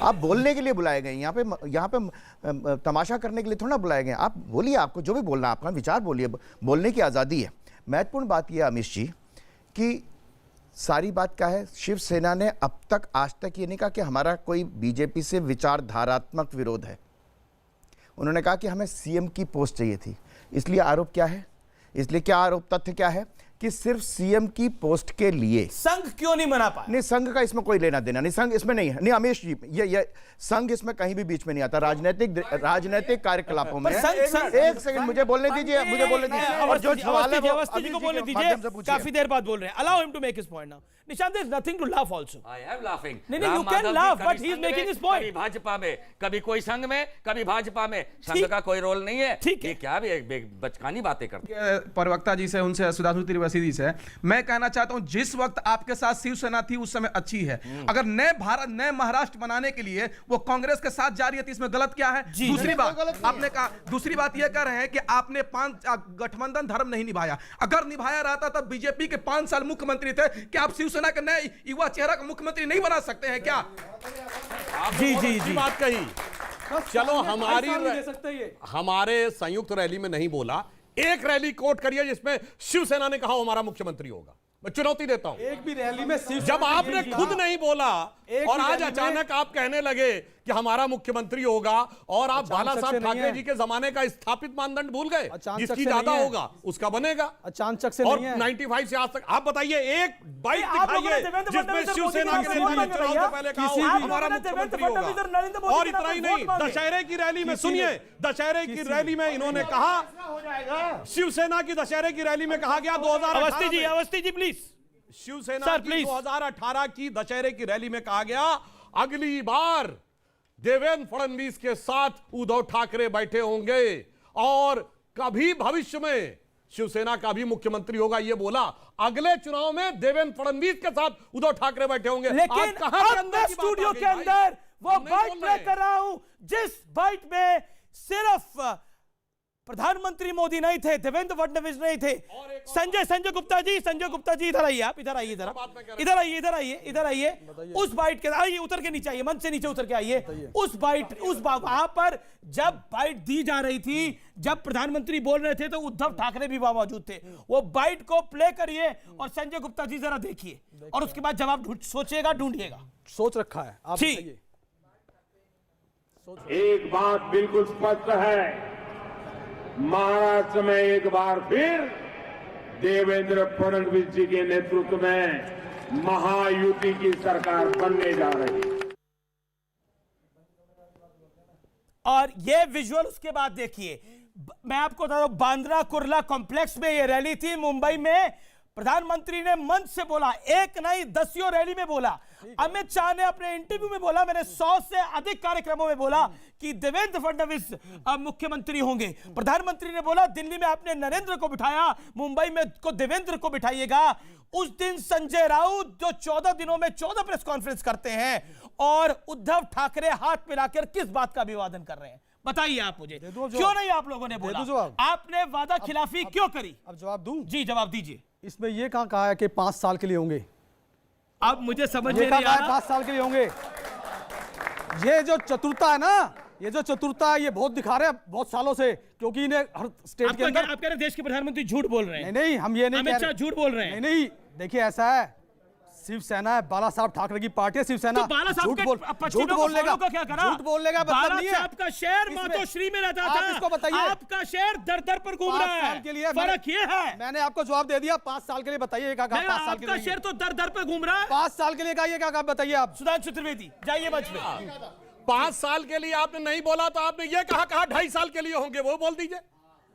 आप बोलने के लिए बुलाए गए, यहाँ पे तमाशा करने के लिए थोड़ा बुलाए गए। आप बोलिए, आपको जो भी बोलना है, आपका विचार बोलिए, बोलने की आज़ादी है। महत्वपूर्ण बात यह अमीश जी कि सारी बात क्या है, शिवसेना ने अब तक आज तक ये नहीं कहा कि हमारा कोई बीजेपी से विचारधारात्मक विरोध है। उन्होंने कहा कि हमें सीएम की पोस्ट चाहिए थी। इसलिए आरोप क्या है, इसलिए क्या आरोप, तथ्य क्या है कि सिर्फ सीएम की पोस्ट के लिए संघ क्यों नहीं मना पाया? नहीं, संघ का इसमें कोई लेना देना नहीं, संघ इसमें नहीं है। नहीं अमेश जी, ये संघ इसमें कहीं भी बीच में नहीं आता। राजनीतिक कार्यकलापों में एक सेकंड मुझे बोलने दीजिए, मुझे बोलने दीजिए। और जो सवाल है वो अवस्थी जी को बोलने दीजिए, काफी देर बाद बोल रहे हैं। Allow him to make his point now. Nishant, there is nothing to laugh also. I am laughing. नहीं, you can laugh, but he is making his point. कभी भाजपा में, कभी कोई संघ में, कभी भाजपा में, संघ का कोई रोल नहीं है। ये क्या भी बचकानी बातें करते हैं। प्रवक्ता जी से, उनसे, सुधांशु त्रिवेदी जी से मैं कहना चाहता हूं, जिस वक्त आपके साथ शिवसेना थी उस समय अच्छी है। अगर नए भारत, नए महाराष्ट्र बनाने के लिए वो कांग्रेस के साथ जा रही है तो इसमें गलत क्या है? दूसरी बात आपने कहा, दूसरी बात यह कह रहे हैं कि आपने 5 गठबंधन धर्म नहीं निभाया। अगर निभाया रहता तब बीजेपी के 5 साल मुख्यमंत्री थे, क्या आप शिवसेना के नए युवा चेहरा का मुख्यमंत्री नहीं बना सकते हैं क्या? जी बात कही। चलो हमारे संयुक्त रैली में नहीं बोला, एक रैली कोट करिए जिसमें शिवसेना ने कहा हमारा मुख्यमंत्री होगा। मैं चुनौती देता हूं। एक भी रैली में जब आपने खुद नहीं बोला और आज अचानक आप कहने लगे कि हमारा मुख्यमंत्री होगा, और आप बाला साहब ठाकरे जी के जमाने का स्थापित मानदंड भूल गए, जिसकी ज्यादा होगा उसका बनेगा। अचानक से और 95 से आज तक आप बताइए एक बाइट दिखाइए जिसमें शिवसेना के नेता ने चुनाव से पहले कहा हमारा मुख्यमंत्री होगा। और इतना ही नहीं, दशहरे की रैली में, सुनिए, दशहरे की रैली में इन्होंने कहा, शिवसेना की दशहरे की रैली में कहा गया 2018। अवस्थी जी प्लीज। शिवसेना की 2018 की दशहरे की रैली में कहा गया अगली बार देवेंद्र फडणवीस के साथ उद्धव ठाकरे बैठे होंगे और कभी भविष्य में शिवसेना का भी मुख्यमंत्री होगा, ये बोला। अगले चुनाव में देवेंद्र फडणवीस के साथ उद्धव ठाकरे बैठे होंगे। लेकिन अब मैं स्टूडियो के अंदर वो बाइट मैं कर रहा हूं जिस बाइट में सिर्फ प्रधानमंत्री मोदी नहीं थे, देवेंद्र फडणवीस नहीं थे, संजय गुप्ता जी इधर आइए, आप इधर आइए, इधर आइए। उस बाइट के आइए, उतर के नीचे आइए, मंच से नीचे उतर के आइए। उस बाइट, वहां पर जब बाइट दी जा रही थी, जब प्रधानमंत्री बोल रहे थे तो उद्धव ठाकरे भी वहां मौजूद थे। वो बाइट को प्ले करिए और संजय गुप्ता जी जरा देखिए और उसके बाद जवाब सोचिएगा, ढूंढिएगा। सोच रखा है आप। एक बात बिल्कुल स्पष्ट है, महाराष्ट्र में एक बार फिर देवेंद्र फडणवीस जी के नेतृत्व में महायुति की सरकार बनने जा रही है। और ये विजुअल उसके बाद देखिए, मैं आपको बता दूं, बांद्रा कुर्ला कॉम्प्लेक्स में ये रैली थी मुंबई में। प्रधानमंत्री ने मंच से बोला, एक नहीं 10 रैली में बोला। अमित शाह ने अपने इंटरव्यू में बोला, मैंने 100 से अधिक कार्यक्रमों में बोला कि देवेंद्र फडणवीस मुख्यमंत्री होंगे। प्रधानमंत्री ने बोला, दिल्ली में आपने नरेंद्र को बिठाया, मुंबई में को देवेंद्र को बिठाइएगा। उस दिन संजय राउत जो 14 दिनों में 14 प्रेस कॉन्फ्रेंस करते हैं, और उद्धव ठाकरे हाथ मिलाकर किस बात का अभिवादन कर रहे हैं? बताइए आप मुझे, क्यों नहीं आप लोगों ने बोला? आपने वादा खिलाफी क्यों करी? अब जवाब दूं? जी जवाब दीजिए। इसमें यह कहा है कि 5 साल के लिए होंगे। अब मुझे समझ में नहीं आ रहा। 5 साल के लिए होंगे। ये जो चतुरता है ना, ये जो चतुरता है, ये बहुत दिखा रहे हैं बहुत सालों से, क्योंकि इन्हें हर स्टेट के अंदर। आप कह रहे देश के प्रधानमंत्री झूठ बोल रहे हैं? नहीं, हम ये नहीं अमित शाह झूठ बोल रहे हैं? नहीं, देखिए ऐसा है, शिवसेना है, बाला साहब ठाकरे की पार्टी है शिवसेना। तो बाला साहब झूठ बोलने का क्या करा? झूठ बोलने का मतलब नहीं है। आपका शहर मातोश्री में रहता था, इसको बताइए। आपका शहर दर पर घूम रहा है। के लिए फर्क ये है, मैंने आपको जवाब दे दिया। 5 साल के लिए बताइए, 5 साल के लिए। आपका शहर तो दर पर घूम रहा है। 5 साल के लिए कहा, क्या बताइए आप? सुधांशु त्रिवेदी जाइए मंच पे। 5 साल के लिए आपने नहीं बोला तो आपने ये कहा 2.5 साल के लिए होंगे, वो बोल दीजिए।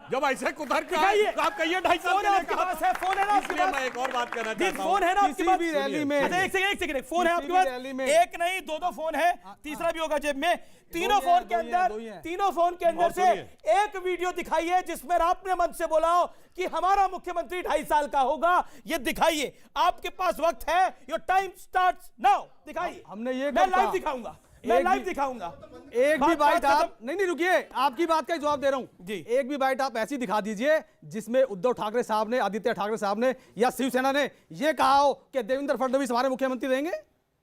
जब ऐसे कुतर के तो आप कहिए 2.5 साल के लिए कहा। फोन है ना आपके पास? मैं एक और बात कहना चाहता हूं। फोन है ना आपके पास? रैली में एक सेकंड, फोन है आपके पास? एक नहीं 2 फोन है, तीसरा भी होगा जेब में। तीनों फोन के अंदर से एक वीडियो दिखाइए जिसमें आपने मन से बोला हो कि हमारा मुख्यमंत्री 2.5 साल का होगा। ये दिखाइए, आपके पास वक्त है। Your time starts now. दिखाइए। हमने ये मैं लाइव दिखाऊंगा, मैं लाइव दिखाऊंगा। एक भी बाइट आप नहीं रुकिए, आपकी बात का जवाब दे रहा हूं जी। एक भी बाइट आप ऐसी दिखा दीजिए जिसमें उद्धव ठाकरे साहब ने, आदित्य ठाकरे साहब ने या शिवसेना ने यह कहा हो कि देवेंद्र फडणवीस हमारे मुख्यमंत्री रहेंगे।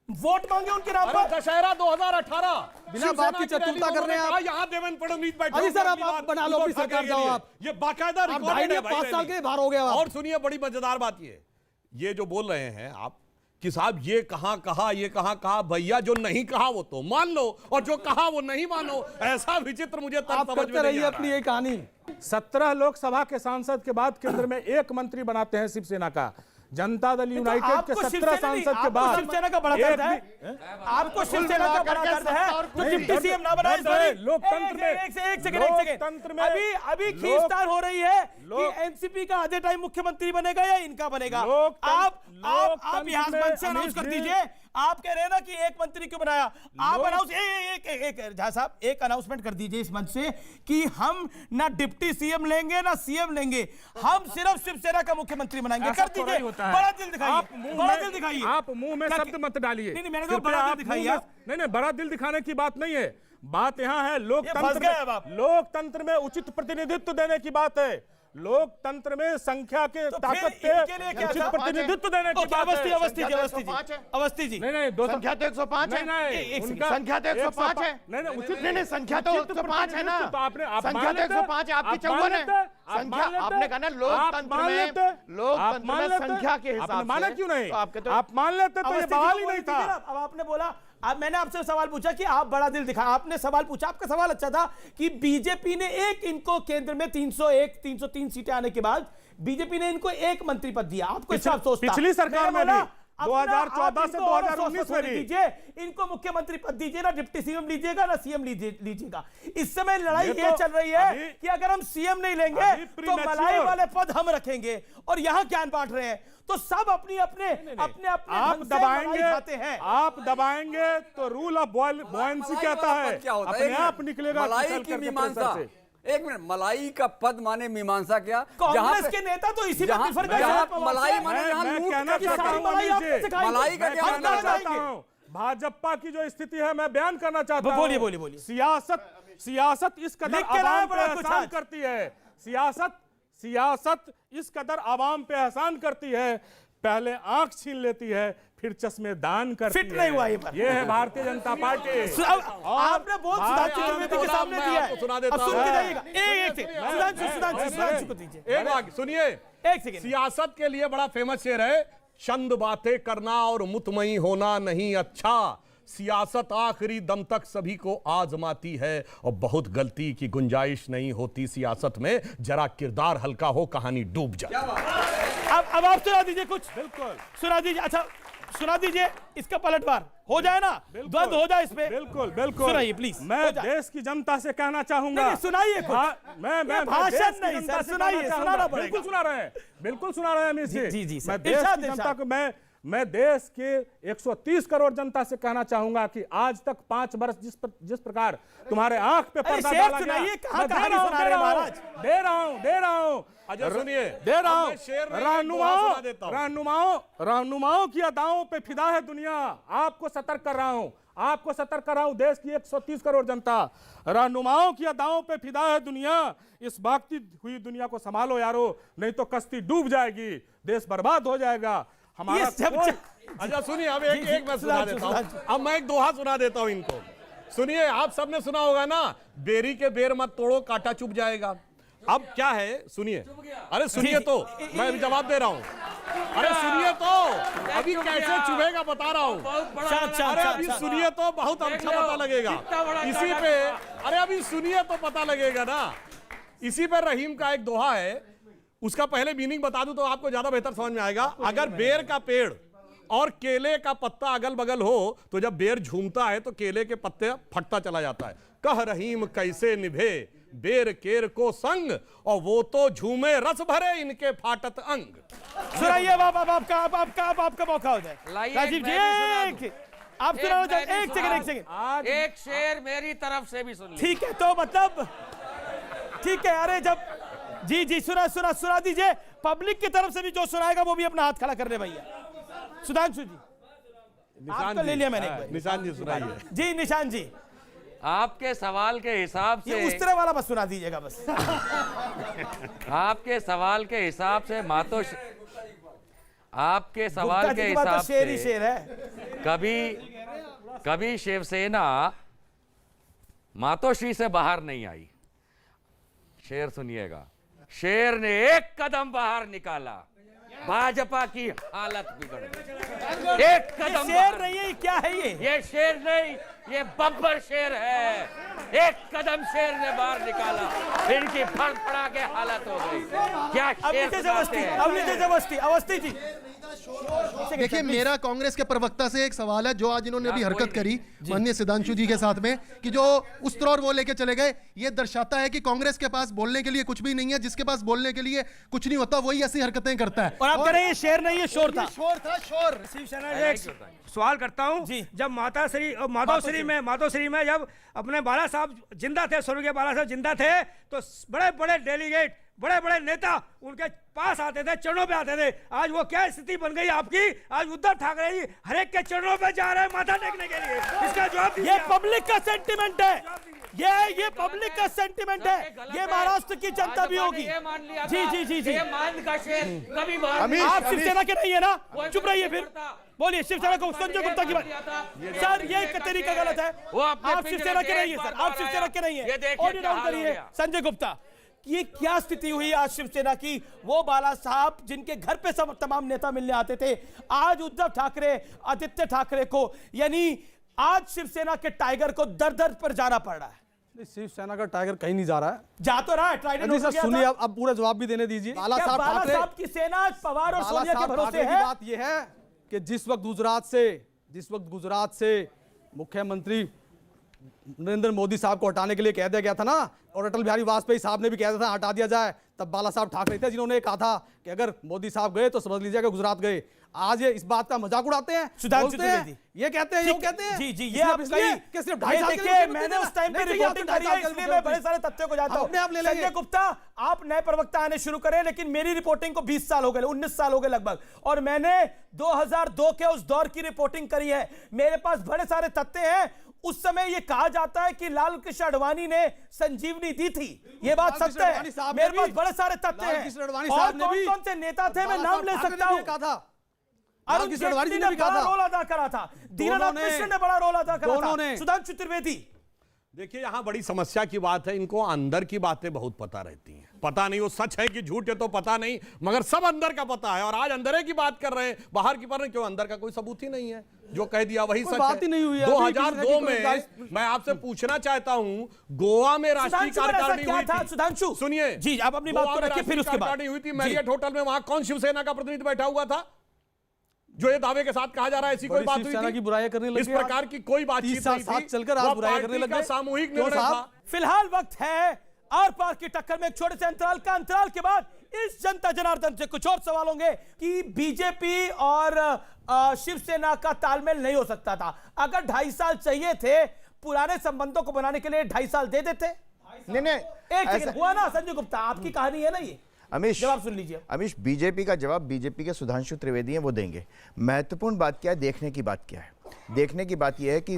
वोट मांगे उनके नाम पर। दशहरा 2018 बिना बात की चतुरता कर रहे हैं आप। यहाँ देवेंद्र फडणवीस बैठे। अजी सर, आप बना लो अपनी सरकार, जाओ आप। ये बाकायदा रिकॉर्डेड है। 5 साल के बाहर हो गया। और सुनिए, बड़ी मजेदार बात ये जो बोल रहे हैं आप कि साहब ये कहां कहा, ये कहां कहा। भैया जो नहीं कहा वो तो मान लो, और जो कहा वो नहीं मानो। ऐसा विचित्र मुझे तब समझ में नहीं आ अपनी ये कहानी 17 लोकसभा के सांसद के बाद केंद्र में एक मंत्री बनाते हैं शिवसेना का। जनता दल यूनाइटेड के 17 सांसद के बाद शिवसेना का बड़ा दर्द है, आपको शिवसेना का बड़ा दर्द है तो डिप्टी सीएम ना बनाए। लोकतंत्र में एक सेकंड अभी खींचतान हो रही है कि एनसीपी का आधे टाइम मुख्यमंत्री बनेगा या इनका बनेगा। आप यहाँ मंच से अनाउंस कर दीजिए। आप कह रहे हैं ना कि एक मंत्री क्यों बनाया, आप अनाउंस एक झा साहब एक अनाउंसमेंट कर दीजिए इस मंच से कि हम ना डिप्टी सीएम लेंगे ना सीएम लेंगे, हम सिर्फ शिवसेना का मुख्यमंत्री बनाएंगे। कर दीजिए, बड़ा दिल दिखाइए, बड़ा दिल दिखाइए। आप मुंह में शब्द मत डालिए। नहीं, मैंने कहा बड़ा दिल दिखाइए। नहीं, बड़ा दिल दिखाने की बात नहीं है। बात यहाँ है लोकतंत्र में उचित प्रतिनिधित्व देने की बात है। लोकतंत्र में संख्या के ताकत के उचित प्रतिनिधित्व देने की बात है। अवस्थी जी नहीं संख्या तो 105 है। संख्या तो 105 है। नहीं उचित नहीं संख्या तो 105 है ना। तो आपने संख्या तो 105 है, आपकी 54 है। संख्या आपने कहा ना लोकतंत्र में संख्या के हिसाब से माना क्यों नहीं? आप मान लेते तो ये बवाल ही नहीं था। अब आपने बोला, अब मैंने आपसे सवाल पूछा कि आप बड़ा दिल दिखा, आपने सवाल पूछा, आपका सवाल अच्छा था कि बीजेपी ने इनको केंद्र में 301 303 सीटें आने के बाद बीजेपी ने इनको एक मंत्री पद दिया। आपको पिछली सरकार में भी 2014 से 2019 में दीजिए, इनको मुख्यमंत्री पद दीजिए, ना डिप्टी सीएम लीजिएगा ना सीएम लीजिएगा। इस समय लड़ाई ये चल रही है कि अगर हम सीएम नहीं लेंगे तो मलाई वाले पद हम रखेंगे, और यहां ज्ञान बांट रहे हैं। तो सब अपने आप दबाएंगे तो रूल ऑफ बॉयंसी कहता है अपने आप निकलेगा। एक मिनट, मलाई का पद माने मीमांसा क्या? कांग्रेस के नेता तो इसी में डिफर कर रहे हैं। मलाई माने मलाई का क्या कहना चाहता हूं? भाजपा की जो स्थिति है मैं बयान करना चाहता हूं। बोलिए। सियासत इस कदर आवाम पे एहसान करती है, सियासत इस कदर आवाम पे एहसान करती है, पहले आंख छीन लेती है फिर चश्मे दान करती है। फिट नहीं हुआ ये है भारतीय जनता पार्टी। आपने बहुत चतुर्वेदी के सामने दिया है। सुना देता हूं। एक बात सुनिए, एक सेकंड। सियासत के लिए बड़ा फेमस शेर है, चंद बातें करना और मुतमई होना नहीं अच्छा, सियासत आखिरी दम तक सभी को आजमाती है और बहुत गलती की गुंजाइश नहीं होती सियासत में, जरा किरदार हल्का हो कहानी डूब जाए। अब आप सुना दीजिए कुछ। बिल्कुल सुना दीजिए। अच्छा सुना दीजिए, इसका पलटवार हो जाए ना, द्वंद हो जाए इसमें। बिल्कुल सुनाइए प्लीज। मैं देश की जनता से कहना चाहूंगा। सुनाइए मैं भाषण नहीं सर, सुनाइए, सुनाना पड़ेगा। बिल्कुल सुना रहे हैं अमित जी। जी मैं देश की जनता को मैं देश के 130 करोड़ जनता से कहना चाहूंगा कि आज तक 5 वर्ष जिस प्रकार तुम्हारे आंख पे पर्दा डाला गया, दे रहा हूं रहनुमाओं की अदाओं पे फिदा है दुनिया। आपको सतर्क कर रहा हूं देश की 130 करोड़ जनता, रहनुमाओं की अदाओं पे फिदा है दुनिया। इस भागती हुई दुनिया को संभालो यारो, नहीं तो कश्ती डूब जाएगी, देश बर्बाद हो जाएगा। हमारा अच्छा सुनिए, अब एक मैं सुना देता हूं। अब मैं एक दोहा सुना देता हूं इनको। सुनिए, आप सबने सुना होगा ना, बेरी के बेर मत तोड़ो कांटा चुभ जाएगा। अब क्या है सुनिए, अरे सुनिए तो मैं अभी जवाब दे रहा हूं। अरे सुनिए तो, अभी कैसे चुभेगा बता रहा हूं। अरे अभी सुनिए तो बहुत अच्छा पता लगेगा इसी पे। अरे अभी सुनिए तो पता लगेगा ना। इसी पर रहीम का एक दोहा है, उसका पहले मीनिंग बता दूं तो आपको ज्यादा बेहतर समझ में आएगा। अगर बेर का पेड़ और केले का पत्ता अगल बगल हो तो जब बेर झूमता है तो केले के पत्ते फटता चला जाता है। कह रहीम कैसे निभे बेर केर को संग, और वो तो झूमे रस भरे इनके फाटत अंग। सुनाइए आपका मौका हो जाए। राजीव जी आप सुनाना चाहते? एक सेकंड एक शेर मेरी तरफ से भी सुन लीजिए। ठीक है, तो मतलब ठीक है। अरे जब जी सुना दीजिए। पब्लिक की तरफ से भी जो सुनाएगा वो भी अपना हाथ खड़ा कर ले भैया। सुधांशु जी आपका ले लिया मैंने। निशान जी सुनाइए। जी निशान जी, आपके सवाल के हिसाब से उस तरह वाला बस सुना दीजिएगा बस। आपके सवाल के हिसाब से आपके सवाल के हिसाब से शेर है। कभी शिवसेना मातोश्री से बाहर नहीं आई। शेर सुनिएगा, शेर ने एक कदम बाहर निकाला, भाजपा की हालत बिगड़ गई। एक कदम शेर नहीं है, क्या है ये शेर नहीं, ये बब्बर शेर है। एक कदम शेर ने बाहर निकाला, इनकी फड़फड़ा के हालत हो गई। क्या शेर अवस्थी जी। देखिए, मेरा कांग्रेस के प्रवक्ता से एक सवाल है, जो आज इन्होंने अभी हरकत करी माननीय सिद्धांशु जी के साथ में, कि जो उस तरह वो लेके चले गए, ये दर्शाता है कि कांग्रेस के पास बोलने के लिए कुछ भी नहीं है। जिसके पास बोलने के लिए कुछ नहीं होता वही ऐसी हरकतें करता है। और आप कह रहे हैं ये शेर नहीं, ये शोर था। शोर था, शोर। शिवसेना एक सवाल करता हूं, जब माधोश्री में जब अपने बाला साहब जिंदा थे, स्वर्गीय बाला साहब जिंदा थे, तो बड़े बड़े डेलीगेट, बड़े बड़े नेता उनके पास आते थे, चरणों पे आते थे। आज वो क्या स्थिति बन गई आपकी? आज उद्धव ठाकरे जी हर एक के चरणों पे जा रहे हैं माथा टेकने के लिए। इसका जवाब दीजिए। ये पब्लिक का सेंटिमेंट है, ये पब्लिक का सेंटिमेंट है, ये महाराष्ट्र की जनता भी होगी। जी आप शिवसेना के नहीं है ना, चुप रहिए फिर। बोलिए शिवसेना को, संजय गुप्ता की बात। सर ये तरीका गलत है, आप शिवसेना के नहीं है सर, आप शिवसेना के नहीं है। ऑडियो डाउन करिए संजय गुप्ता। ये क्या स्थिति हुई आज शिवसेना की? वो बाला साहब जिनके घर पे सब तमाम नेता मिलने आते थे, आज उद्धव ठाकरे, आदित्य ठाकरे को, यानी आज शिवसेना के टाइगर को दर दर पर जाना पड़ रहा है। शिवसेना का टाइगर कहीं नहीं जा रहा है, जा तो रहा है। ट्राइडेंट सर सुनिए, अब पूरा जवाब भी देने दीजिए। बाला साहब की सेना पवार और सोनिया के भरोसे है। बात यह है कि जिस वक्त गुजरात से मुख्यमंत्री नरेंद्र मोदी साहब को हटाने के लिए कह दिया गया था ना, और अटल बिहारी वाजपेयी साहब ने भी कह दिया था हटा दिया जाए, तब बाला साहब ठाकरे थे जिन्होंने कहा था कि अगर मोदी साहब गए तो समझ लीजिएगा गुजरात गए। आज ये इस बात का मजाक उड़ाते हैं, ये कहते हैं, जी ये आप सिर्फ 2.5 साल के, मैंने उस टाइम पे रिपोर्टिंग करी है, इसलिए मैं बड़े सारे तथ्यों को जानता हूं। संजय गुप्ता, आप नए प्रवक्ता आने शुरू करें, लेकिन मेरी रिपोर्टिंग को 20 साल हो गए, 19 साल हो गए लगभग, और मैंने 2002 के उस दौर की रिपोर्टिंग करी है। मेरे पास बड़े सारे तथ्य हैं। उस समय यह कहा जाता है कि लाल कृष्ण आडवाणी ने संजीवनी दी थी, यह बात सत्य है। मेरे पास बड़े सारे तथ्य हैं, और कौन से नेता थे मैं नाम ले सकता हूं। अरुण जेटली ने बड़ा रोल अदा करा था, दीननाथ मिश्र ने बड़ा रोल अदा करा था, सुधांशु त्रिवेदी। देखिए, यहां बड़ी समस्या की बात है, इनको अंदर की बातें बहुत पता रहती हैं। पता नहीं वो सच है कि झूठ है तो पता नहीं, मगर सब अंदर का पता है। और आज अंदर की बात कर रहे हैं, बाहर की पर क्यों? अंदर का कोई सबूत ही नहीं है, जो कह दिया वही सच है। नहीं हुई 2002 में मैं आपसे पूछना चाहता हूं, गोवा में राष्ट्रीय कार्यकारिणी हुई थी। सुधांशु सुनिए जी, आप अपनी बात को रखिए, फिर उसके बाद हुई थी मैरियट होटल में, वहां कौन शिवसेना का प्रतिनिधि बैठा हुआ था जो ये दावे के साथ कहा जा रहा है ऐसी कोई बात हुई थी? की बुराई करने लगे, इस प्रकार की कोई बातचीत नहीं थी, चलकर आप बुराई करने लगे। सामूहिक निर्णय था। फिलहाल वक्त है आर पार की टक्कर में। एक छोटे से अंतराल के बाद इस जनता जनार्दन से कुछ और सवाल होंगे कि बीजेपी और शिवसेना का तालमेल नहीं हो सकता था। अगर 2.5 साल चाहिए थे पुराने संबंधों को बनाने के लिए, 2.5 साल दे देते। नहीं एक हुआ ना संजय गुप्ता, आपकी कहानी है ना ये। अमीश, जवाब सुन लीजिए। अमीश, बीजेपी का जवाब बीजेपी के सुधांशु त्रिवेदी हैं, वो देंगे। महत्वपूर्ण बात क्या है, देखने की बात क्या है? देखने की बात यह है कि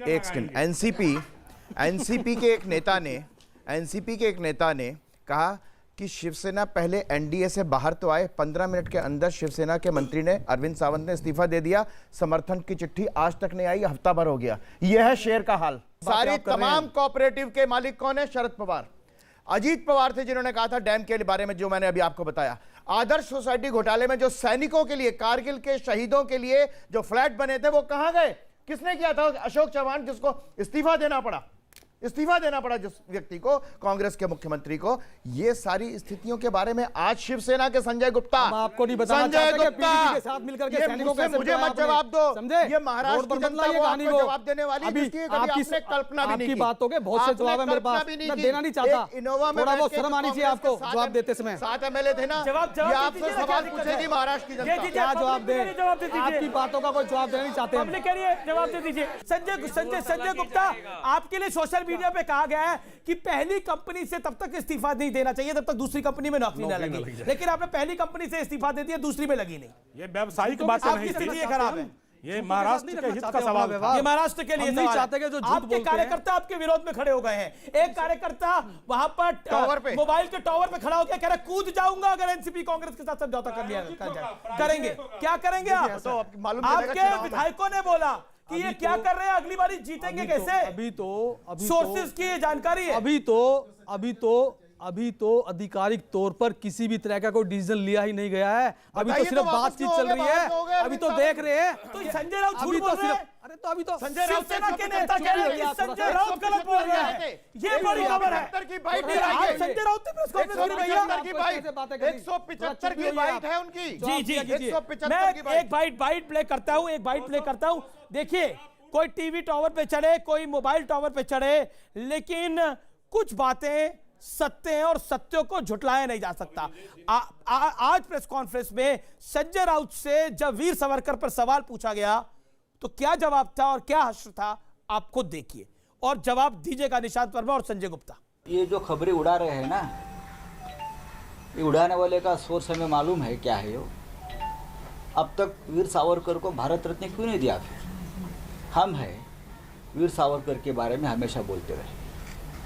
एक सेकंड, एनसीपी के एक नेता ने कहा कि शिवसेना पहले एनडीए से बाहर तो आए, 15 मिनट के अंदर शिवसेना के मंत्री ने, अरविंद सावंत ने इस्तीफा दे दिया, समर्थन की चिट्ठी आज तक नहीं आई, हफ्ता भर हो गया। यह है शेर का हाल। सारी तमाम कोऑपरेटिव के मालिक कौन है? शरद पवार, अजीत पवार थे जिन्होंने कहा था डैम के बारे में, जो मैंने अभी आपको बताया। आदर्श सोसाइटी घोटाले में जो सैनिकों के लिए, कारगिल के शहीदों के लिए जो फ्लैट बने थे, वो कहां गए? किसने किया था? अशोक चव्हाण, जिसको इस्तीफा देना पड़ा जिस व्यक्ति को, कांग्रेस के मुख्यमंत्री को। ये सारी स्थितियों के बारे में आज शिवसेना के संजय गुप्ता, आपको नहीं बताना संजय गुप्ता के साथ मिलकर के सैनिकों को मुझे मत जवाब दो, समझे? ये महाराष्ट्र की जनता वो आपको जवाब देने वाली, जिसकी कभी आपने कल्पना भी नहीं की। आपकी बातों के बहुत से जवाब है मेरे पास, मैं देना नहीं चाहता। इनोवा में थोड़ा बहुत शर्म आनी चाहिए आपको जवाब देते समय। 7 एमएलए थे ना, आपसे सवाल पूछेगी महाराष्ट्र की जनता, क्या जवाब दे? आपकी बातों का कोई जवाब देना नहीं चाहते। जवाब दे दीजिए। संजय गुप्ता, आपके लिए सोशल मीडिया पे कहा गया है कि पहली कंपनी से तब तक इस्तीफा नहीं देना चाहिए जब तक दूसरी कंपनी में नौकरी न लगी, लेकिन आपने पहली कंपनी से इस्तीफा दे दिया, दूसरी में लगी नहीं। ये व्यावसायिक बात नहीं थी, खराब है। ये महाराष्ट्र के हित का सवाल था। ये महाराष्ट्र के लिए नहीं चाहते कि जो आपके कार्यकर्ता आपके विरोध में खड़े हो गए हैं। एक कार्यकर्ता वहां पर टावर पे, मोबाइल के टावर पे खड़ा होकर कह रहा कूद जाऊंगा अगर एनसीपी कांग्रेस के साथ समझौता कर लिया करेंगे। क्या करेंगे आप? आपके विधायकों ने बोला कि ये क्या कर रहे हैं, अगली बारी जीतेंगे कैसे? अभी तो सोर्सेज की जानकारी है। अभी तो अभी तो आधिकारिक तौर पर किसी भी तरह का कोई डिसीजन लिया ही नहीं गया है। अभी तो बताइए सिर्फ तो वापस बातचीत क्यों चल हो रही गए? है। बाहर हो गए अभी तो अमित देख शाह। रहे हैं। तो संजय राउत अभी झूठ तो बोल रहे सिर्फ हैं। अरे तो अभी तो संजय राउत शिवसेना के नेता कह रहे हैं कि संजय राउत गलत बोल रहे हैं। ये बड़ी खबर है। की बाइट आज संजय राउत ने प्रेस कॉन्फ्रेंस करी भैया। 175 की बाइट है उनकी। जी जी 175 मैं की बाइट। एक बाइट प्ले करता हूं, एक बाइट प्ले करता हूं। देखिए, कोई टीवी टावर पे चढ़े, कोई मोबाइल टावर पे चढ़े, लेकिन कुछ बातें सत्य हैं और सत्यों को झुटलाया नहीं जा सकता। आज प्रेस कॉन्फ्रेंस में संजय राउत से जब वीर सावरकर पर सवाल पूछा गया तो क्या जवाब था और क्या हश्र था, आप खुद देखिए और जवाब दीजिएगा निशांत वर्मा और संजय गुप्ता। ये जो खबरें उड़ा रहे हैं ना, ये उड़ाने वाले का सोर्स हमें मालूम है क्या है। अब तक वीर सावरकर को भारत रत्न क्यों नहीं दिया? फिर हम है वीर सावरकर के बारे में हमेशा बोलते रहे,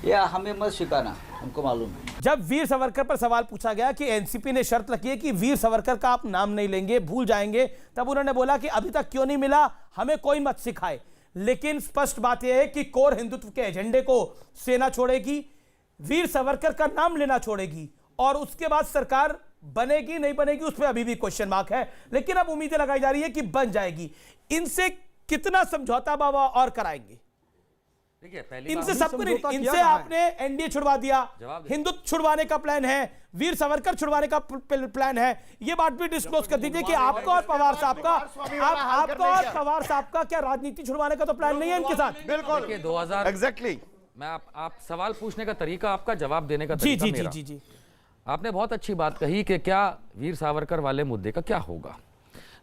या हमें मत सिखाना, हमको मालूम है। जब वीर सावरकर पर सवाल पूछा गया कि एनसीपी ने शर्त रखी है कि वीर सावरकर का आप नाम नहीं लेंगे, भूल जाएंगे, तब उन्होंने बोला कि अभी तक क्यों नहीं मिला, हमें कोई मत सिखाए। लेकिन स्पष्ट बात यह है कि कोर हिंदुत्व के एजेंडे को सेना छोड़ेगी, वीर सावरकर का नाम लेना छोड़ेगी, और उसके बाद सरकार बनेगी नहीं बनेगी उस पर अभी भी क्वेश्चन मार्क है। लेकिन अब उम्मीदें लगाई जा रही है कि बन जाएगी। इनसे कितना समझौता बाबा और कराएंगे? इनसे सब कुछ, इनसे आपने एनडीए छुड़वा दिया, हिंदुत्व छुड़वाने का प्लान है, वीर सावरकर छुड़वाने का प्लान है। ये बात भी डिस्क्लोज कर दीजिए कि आपका और पवार साहब का, आपका और पवार साहब का क्या राजनीति छुड़वाने का तो प्लान नहीं है इनके साथ? बिल्कुल 2000 एग्जैक्टली। मैं आप सवाल पूछने का तरीका, आपका जवाब देने का तरीका मेरा। जी आपने बहुत अच्छी बात कही कि क्या वीर सावरकर वाले मुद्दे का क्या होगा।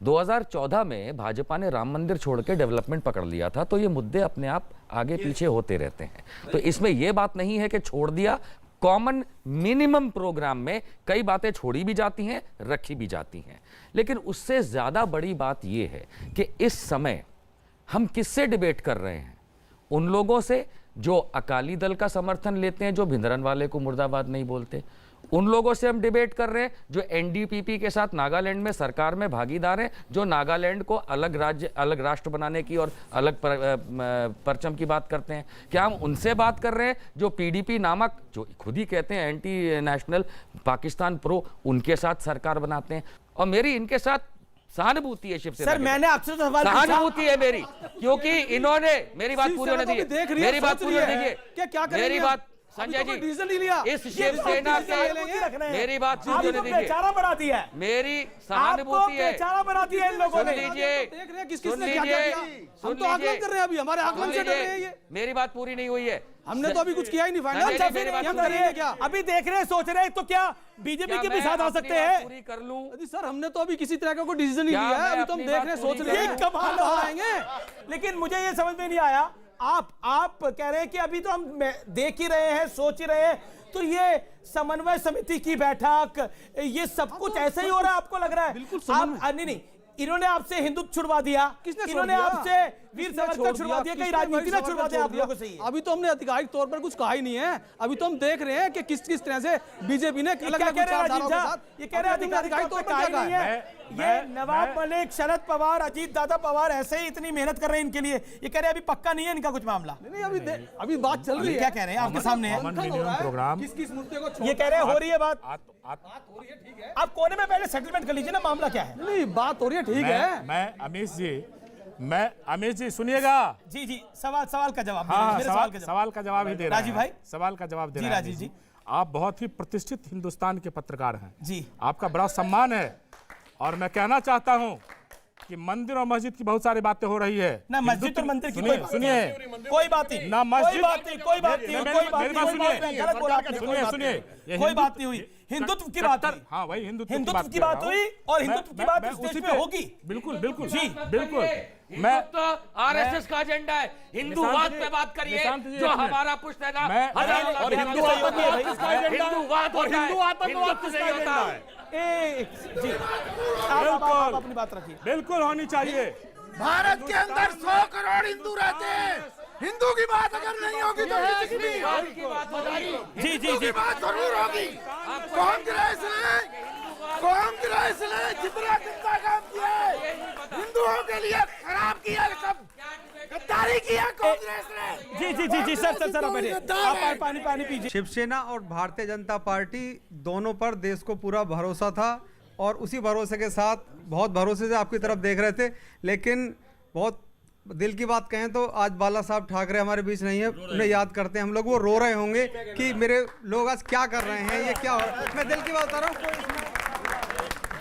2014 में भाजपा ने राम मंदिर छोड़ के डेवलपमेंट पकड़ लिया था, तो ये मुद्दे अपने आप आगे पीछे होते रहते हैं। तो इसमें यह बात नहीं है कि छोड़ दिया, कॉमन मिनिमम प्रोग्राम में कई बातें छोड़ी भी जाती हैं, रखी भी जाती हैं। लेकिन उससे ज्यादा बड़ी बात यह है कि इस समय हम किससे डिबेट कर रहे हैं? उन लोगों से जो अकाली दल का समर्थन लेते हैं, जो भिंदरनवाले को मुर्दाबाद नहीं बोलते। उन लोगों से हम डिबेट कर रहे हैं जो एनडीपीपी के साथ नागालैंड में सरकार में भागीदार हैं, जो नागालैंड को अलग राज्य, अलग राष्ट्र बनाने की और अलग परचम की बात करते हैं। क्या हम उनसे बात कर रहे हैं जो पीडीपी नामक, जो खुद ही कहते हैं एंटी नेशनल पाकिस्तान प्रो, उनके साथ सरकार बनाते हैं? और मेरी इनके साथ सहानुभूति है शिवसेना। सर मैंने आपसे तो सवाल सहानुभूति है मेरी, क्योंकि इन्होंने मेरी बात पूरी होने दीजिए, मेरी बात पूरी होने दीजिए, मेरी बात संजय जी, इस शिवसेना के, मेरी बात सुन लीजिए, बेचारा बना दिया है, मेरी सहानुभूति है, बेचारा बना दिया इन लोगों ने। सुन लीजिए, सुन लीजिए, हम तो आकलन कर रहे हैं, अभी हमारे आकलन से डर रहे हैं ये। मेरी बात पूरी नहीं हुई है, हमने तो अभी कुछ किया ही नहीं फाइनल। हम करेंगे क्या? अभी देख रहे हैं, सोच रहे हैं, तो क्या बीजेपी के भी साथ आ सकते हैं? पूरी कर लूं सर, हमने तो अभी किसी तरह का कोई डिसीजन नहीं लिया है, अभी तो हम देख रहे हैं, सोच रहे हैं कमाल हो आएंगे। लेकिन मुझे ये समझ में नहीं आया, आप कह रहे हैं कि अभी तो हम देख ही रहे हैं, सोच ही रहे हैं, तो ये समन्वय समिति की बैठक, ये सब कुछ ऐसे ही हो रहा है? आपको लग रहा है? बिल्कुल नहीं, इन्होंने आपसे हिंदुत्व छुड़वा दिया, इन्होंने आपसे वीर सावरकर छुड़वा दिया, कहीं राजनीति ना छुड़वा दिया आप लोगों से? अभी तो हमने आधिकारिक तौर पर कुछ कहा ही नहीं है, अभी तो हम देख रहे हैं कि किस किस तरह से बीजेपी ने अलग-अलग विचारधाराओं के साथ, ये कह रहे हैं आधिकारिक तौर पर कहा नहीं है। ये नवाब मलिक, शरद पवार, अजीत दादा पवार ऐसे ही इतनी मेहनत कर रहे हैं इनके लिए, ये कह रहे हैं अभी पक्का नहीं है इनका कुछ मामला। नहीं, अभी बात चल रही है। क्या कह रहे हैं? आपके सामने है प्रोग्राम, किस मुद्दे को ये कह रहे हैं, हो रही है बात, हो रही है, ठीक है। आप कोने में पहले सेटलमेंट कर लीजिए ना, मामला क्या है? नहीं, बात हो रही है, ठीक है। मैं अमीश जी सुनिएगा। जी सवाल का जवाब। हाँ, सवाल का जवाब ही दे रहा है राजीव भाई, सवाल का जवाब दे रहा है राजीव जी। आप बहुत ही प्रतिष्ठित हिंदुस्तान के पत्रकार हैं जी, आपका बड़ा सम्मान है, और मैं कहना चाहता हूं कि मंदिर और मस्जिद की बहुत सारी बातें हो रही है ना, मस्जिद और मंदिर की सुनिए कोई बात नहीं ना, मस्जिद कोई बात नहीं, कोई बात नहीं हुई, हिंदुत्व की बात, हाँ वही हिंदुत्व की बात हुई, और हिंदुत्व की बात इस देश में होगी। बिल्कुल बिल्कुल जी बिल्कुल। मैं तो आरएसएस का एजेंडा है, हिंदूवाद पे बात करिए, जो हमारा पुश्तैना और हिंदूवाद होता है। जी आप अपनी बात रखिए। बिल्कुल होनी चाहिए। भारत के अंदर 100 करोड़ हिंदू रहते हैं, हिंदू की बात अगर नहीं होगी तो जी बात जरूर होगी। कांग्रेस ने जितना चिंता काम किया है हिंदुओं के लिए खराब किया, सब गद्दारी किया कांग्रेस ने। जी सर आप पानी पीजिए। शिवसेना और भारतीय जनता पार्टी दोनों पर देश को पूरा भरोसा था और उसी भरोसे के साथ बहुत भरोसे से आपकी तरफ देख रहे थे, लेकिन बहुत दिल की बात कहें तो आज बाला साहब ठाकरे हमारे बीच नहीं है, उन्हें याद करते हैं हम लोग। वो रो रहे होंगे कि मेरे लोग आज क्या कर रहे हैं, ये क्या हो रहा है। मैं दिल की बात बता रहा हूँ।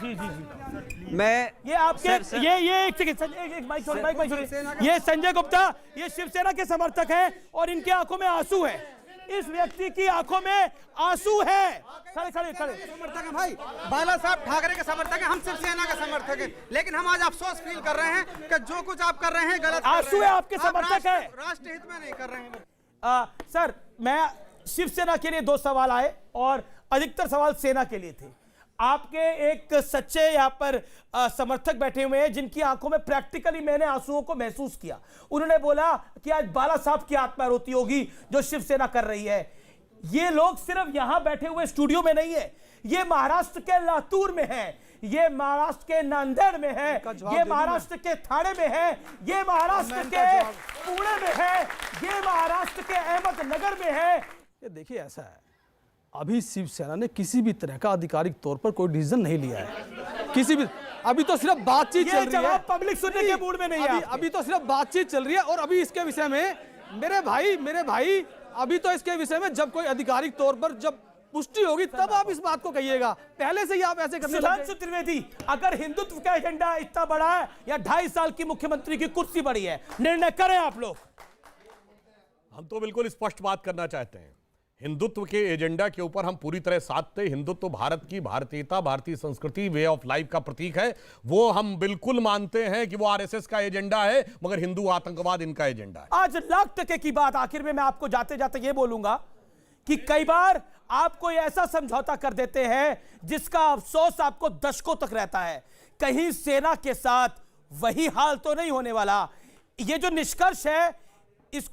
जी मैं ये आपके ये एक सेकंड एक माइक छोड़िए। ये संजय गुप्ता ये शिवसेना के समर्थक हैं और इनके आंखों में आंसू है। इस व्यक्ति की आंखों में आंसू है। खड़े समर्थक हैं भाई, बाला साहब ठाकरे के समर्थक हैं, हम शिवसेना के समर्थक हैं, लेकिन हम आज अफसोस फील कर रहे हैं कि जो कुछ आप कर रहे हैं गलत। आंसू है आपके समर्थक है, राष्ट्र हित में नहीं कर रहे हैं। सर मैं शिवसेना के लिए 2 सवाल आए और अधिकतर सवाल सेना के लिए थे। आपके एक सच्चे यहाँ पर समर्थक बैठे हुए हैं जिनकी आंखों में प्रैक्टिकली मैंने आंसुओं को महसूस किया। उन्होंने बोला कि आज बाला साहब की आत्मा रोती होगी जो शिवसेना कर रही है। ये लोग सिर्फ यहां बैठे हुए स्टूडियो में नहीं है, ये महाराष्ट्र के लातूर में है, ये महाराष्ट्र के नांदेड़ में है, ये महाराष्ट्र के ठाणे में है, ये महाराष्ट्र के पुणे में है, ये महाराष्ट्र के अहमदनगर में है। ये देखिए ऐसा है, अभी शिवसेना ने किसी भी तरह का आधिकारिक तौर पर कोई डिसीजन नहीं लिया है, किसी भी। अभी तो सिर्फ बातचीत चल रही है, पब्लिक सुनने के मूड में नहीं है। अभी तो सिर्फ बातचीत चल रही है और अभी इसके विषय में मेरे भाई अभी तो इसके विषय में जब कोई आधिकारिक तौर पर जब पुष्टि होगी तब आप इस बात को कहिएगा। पहले से ही आप ऐसे करने लगे। सुधांशु त्रिवेदी, अगर हिंदुत्व का एजेंडा इतना बड़ा है या 2.5 साल की मुख्यमंत्री की कुर्सी बड़ी है, निर्णय करें आप लोग। हम तो बिल्कुल स्पष्ट बात करना चाहते हैं, हिंदुत्व के एजेंडा के ऊपर हम पूरी तरह साथ थे। हिंदुत्व भारत की भारतीयता, भारतीय संस्कृति, वे ऑफ लाइफ का प्रतीक है। वो हम बिल्कुल मानते हैं कि वो आरएसएस का एजेंडा है, मगर हिंदू आतंकवाद इनका एजेंडा है। आज $1,00,000 की बात आखिर में मैं आपको जाते जाते ये बोलूंगा कि कई बार आप कोई ऐसा समझौता कर देते हैं जिसका अफसोस आपको दशकों तक रहता है। कहीं सेना के साथ वही हाल तो नहीं होने वाला। ये जो निष्कर्ष है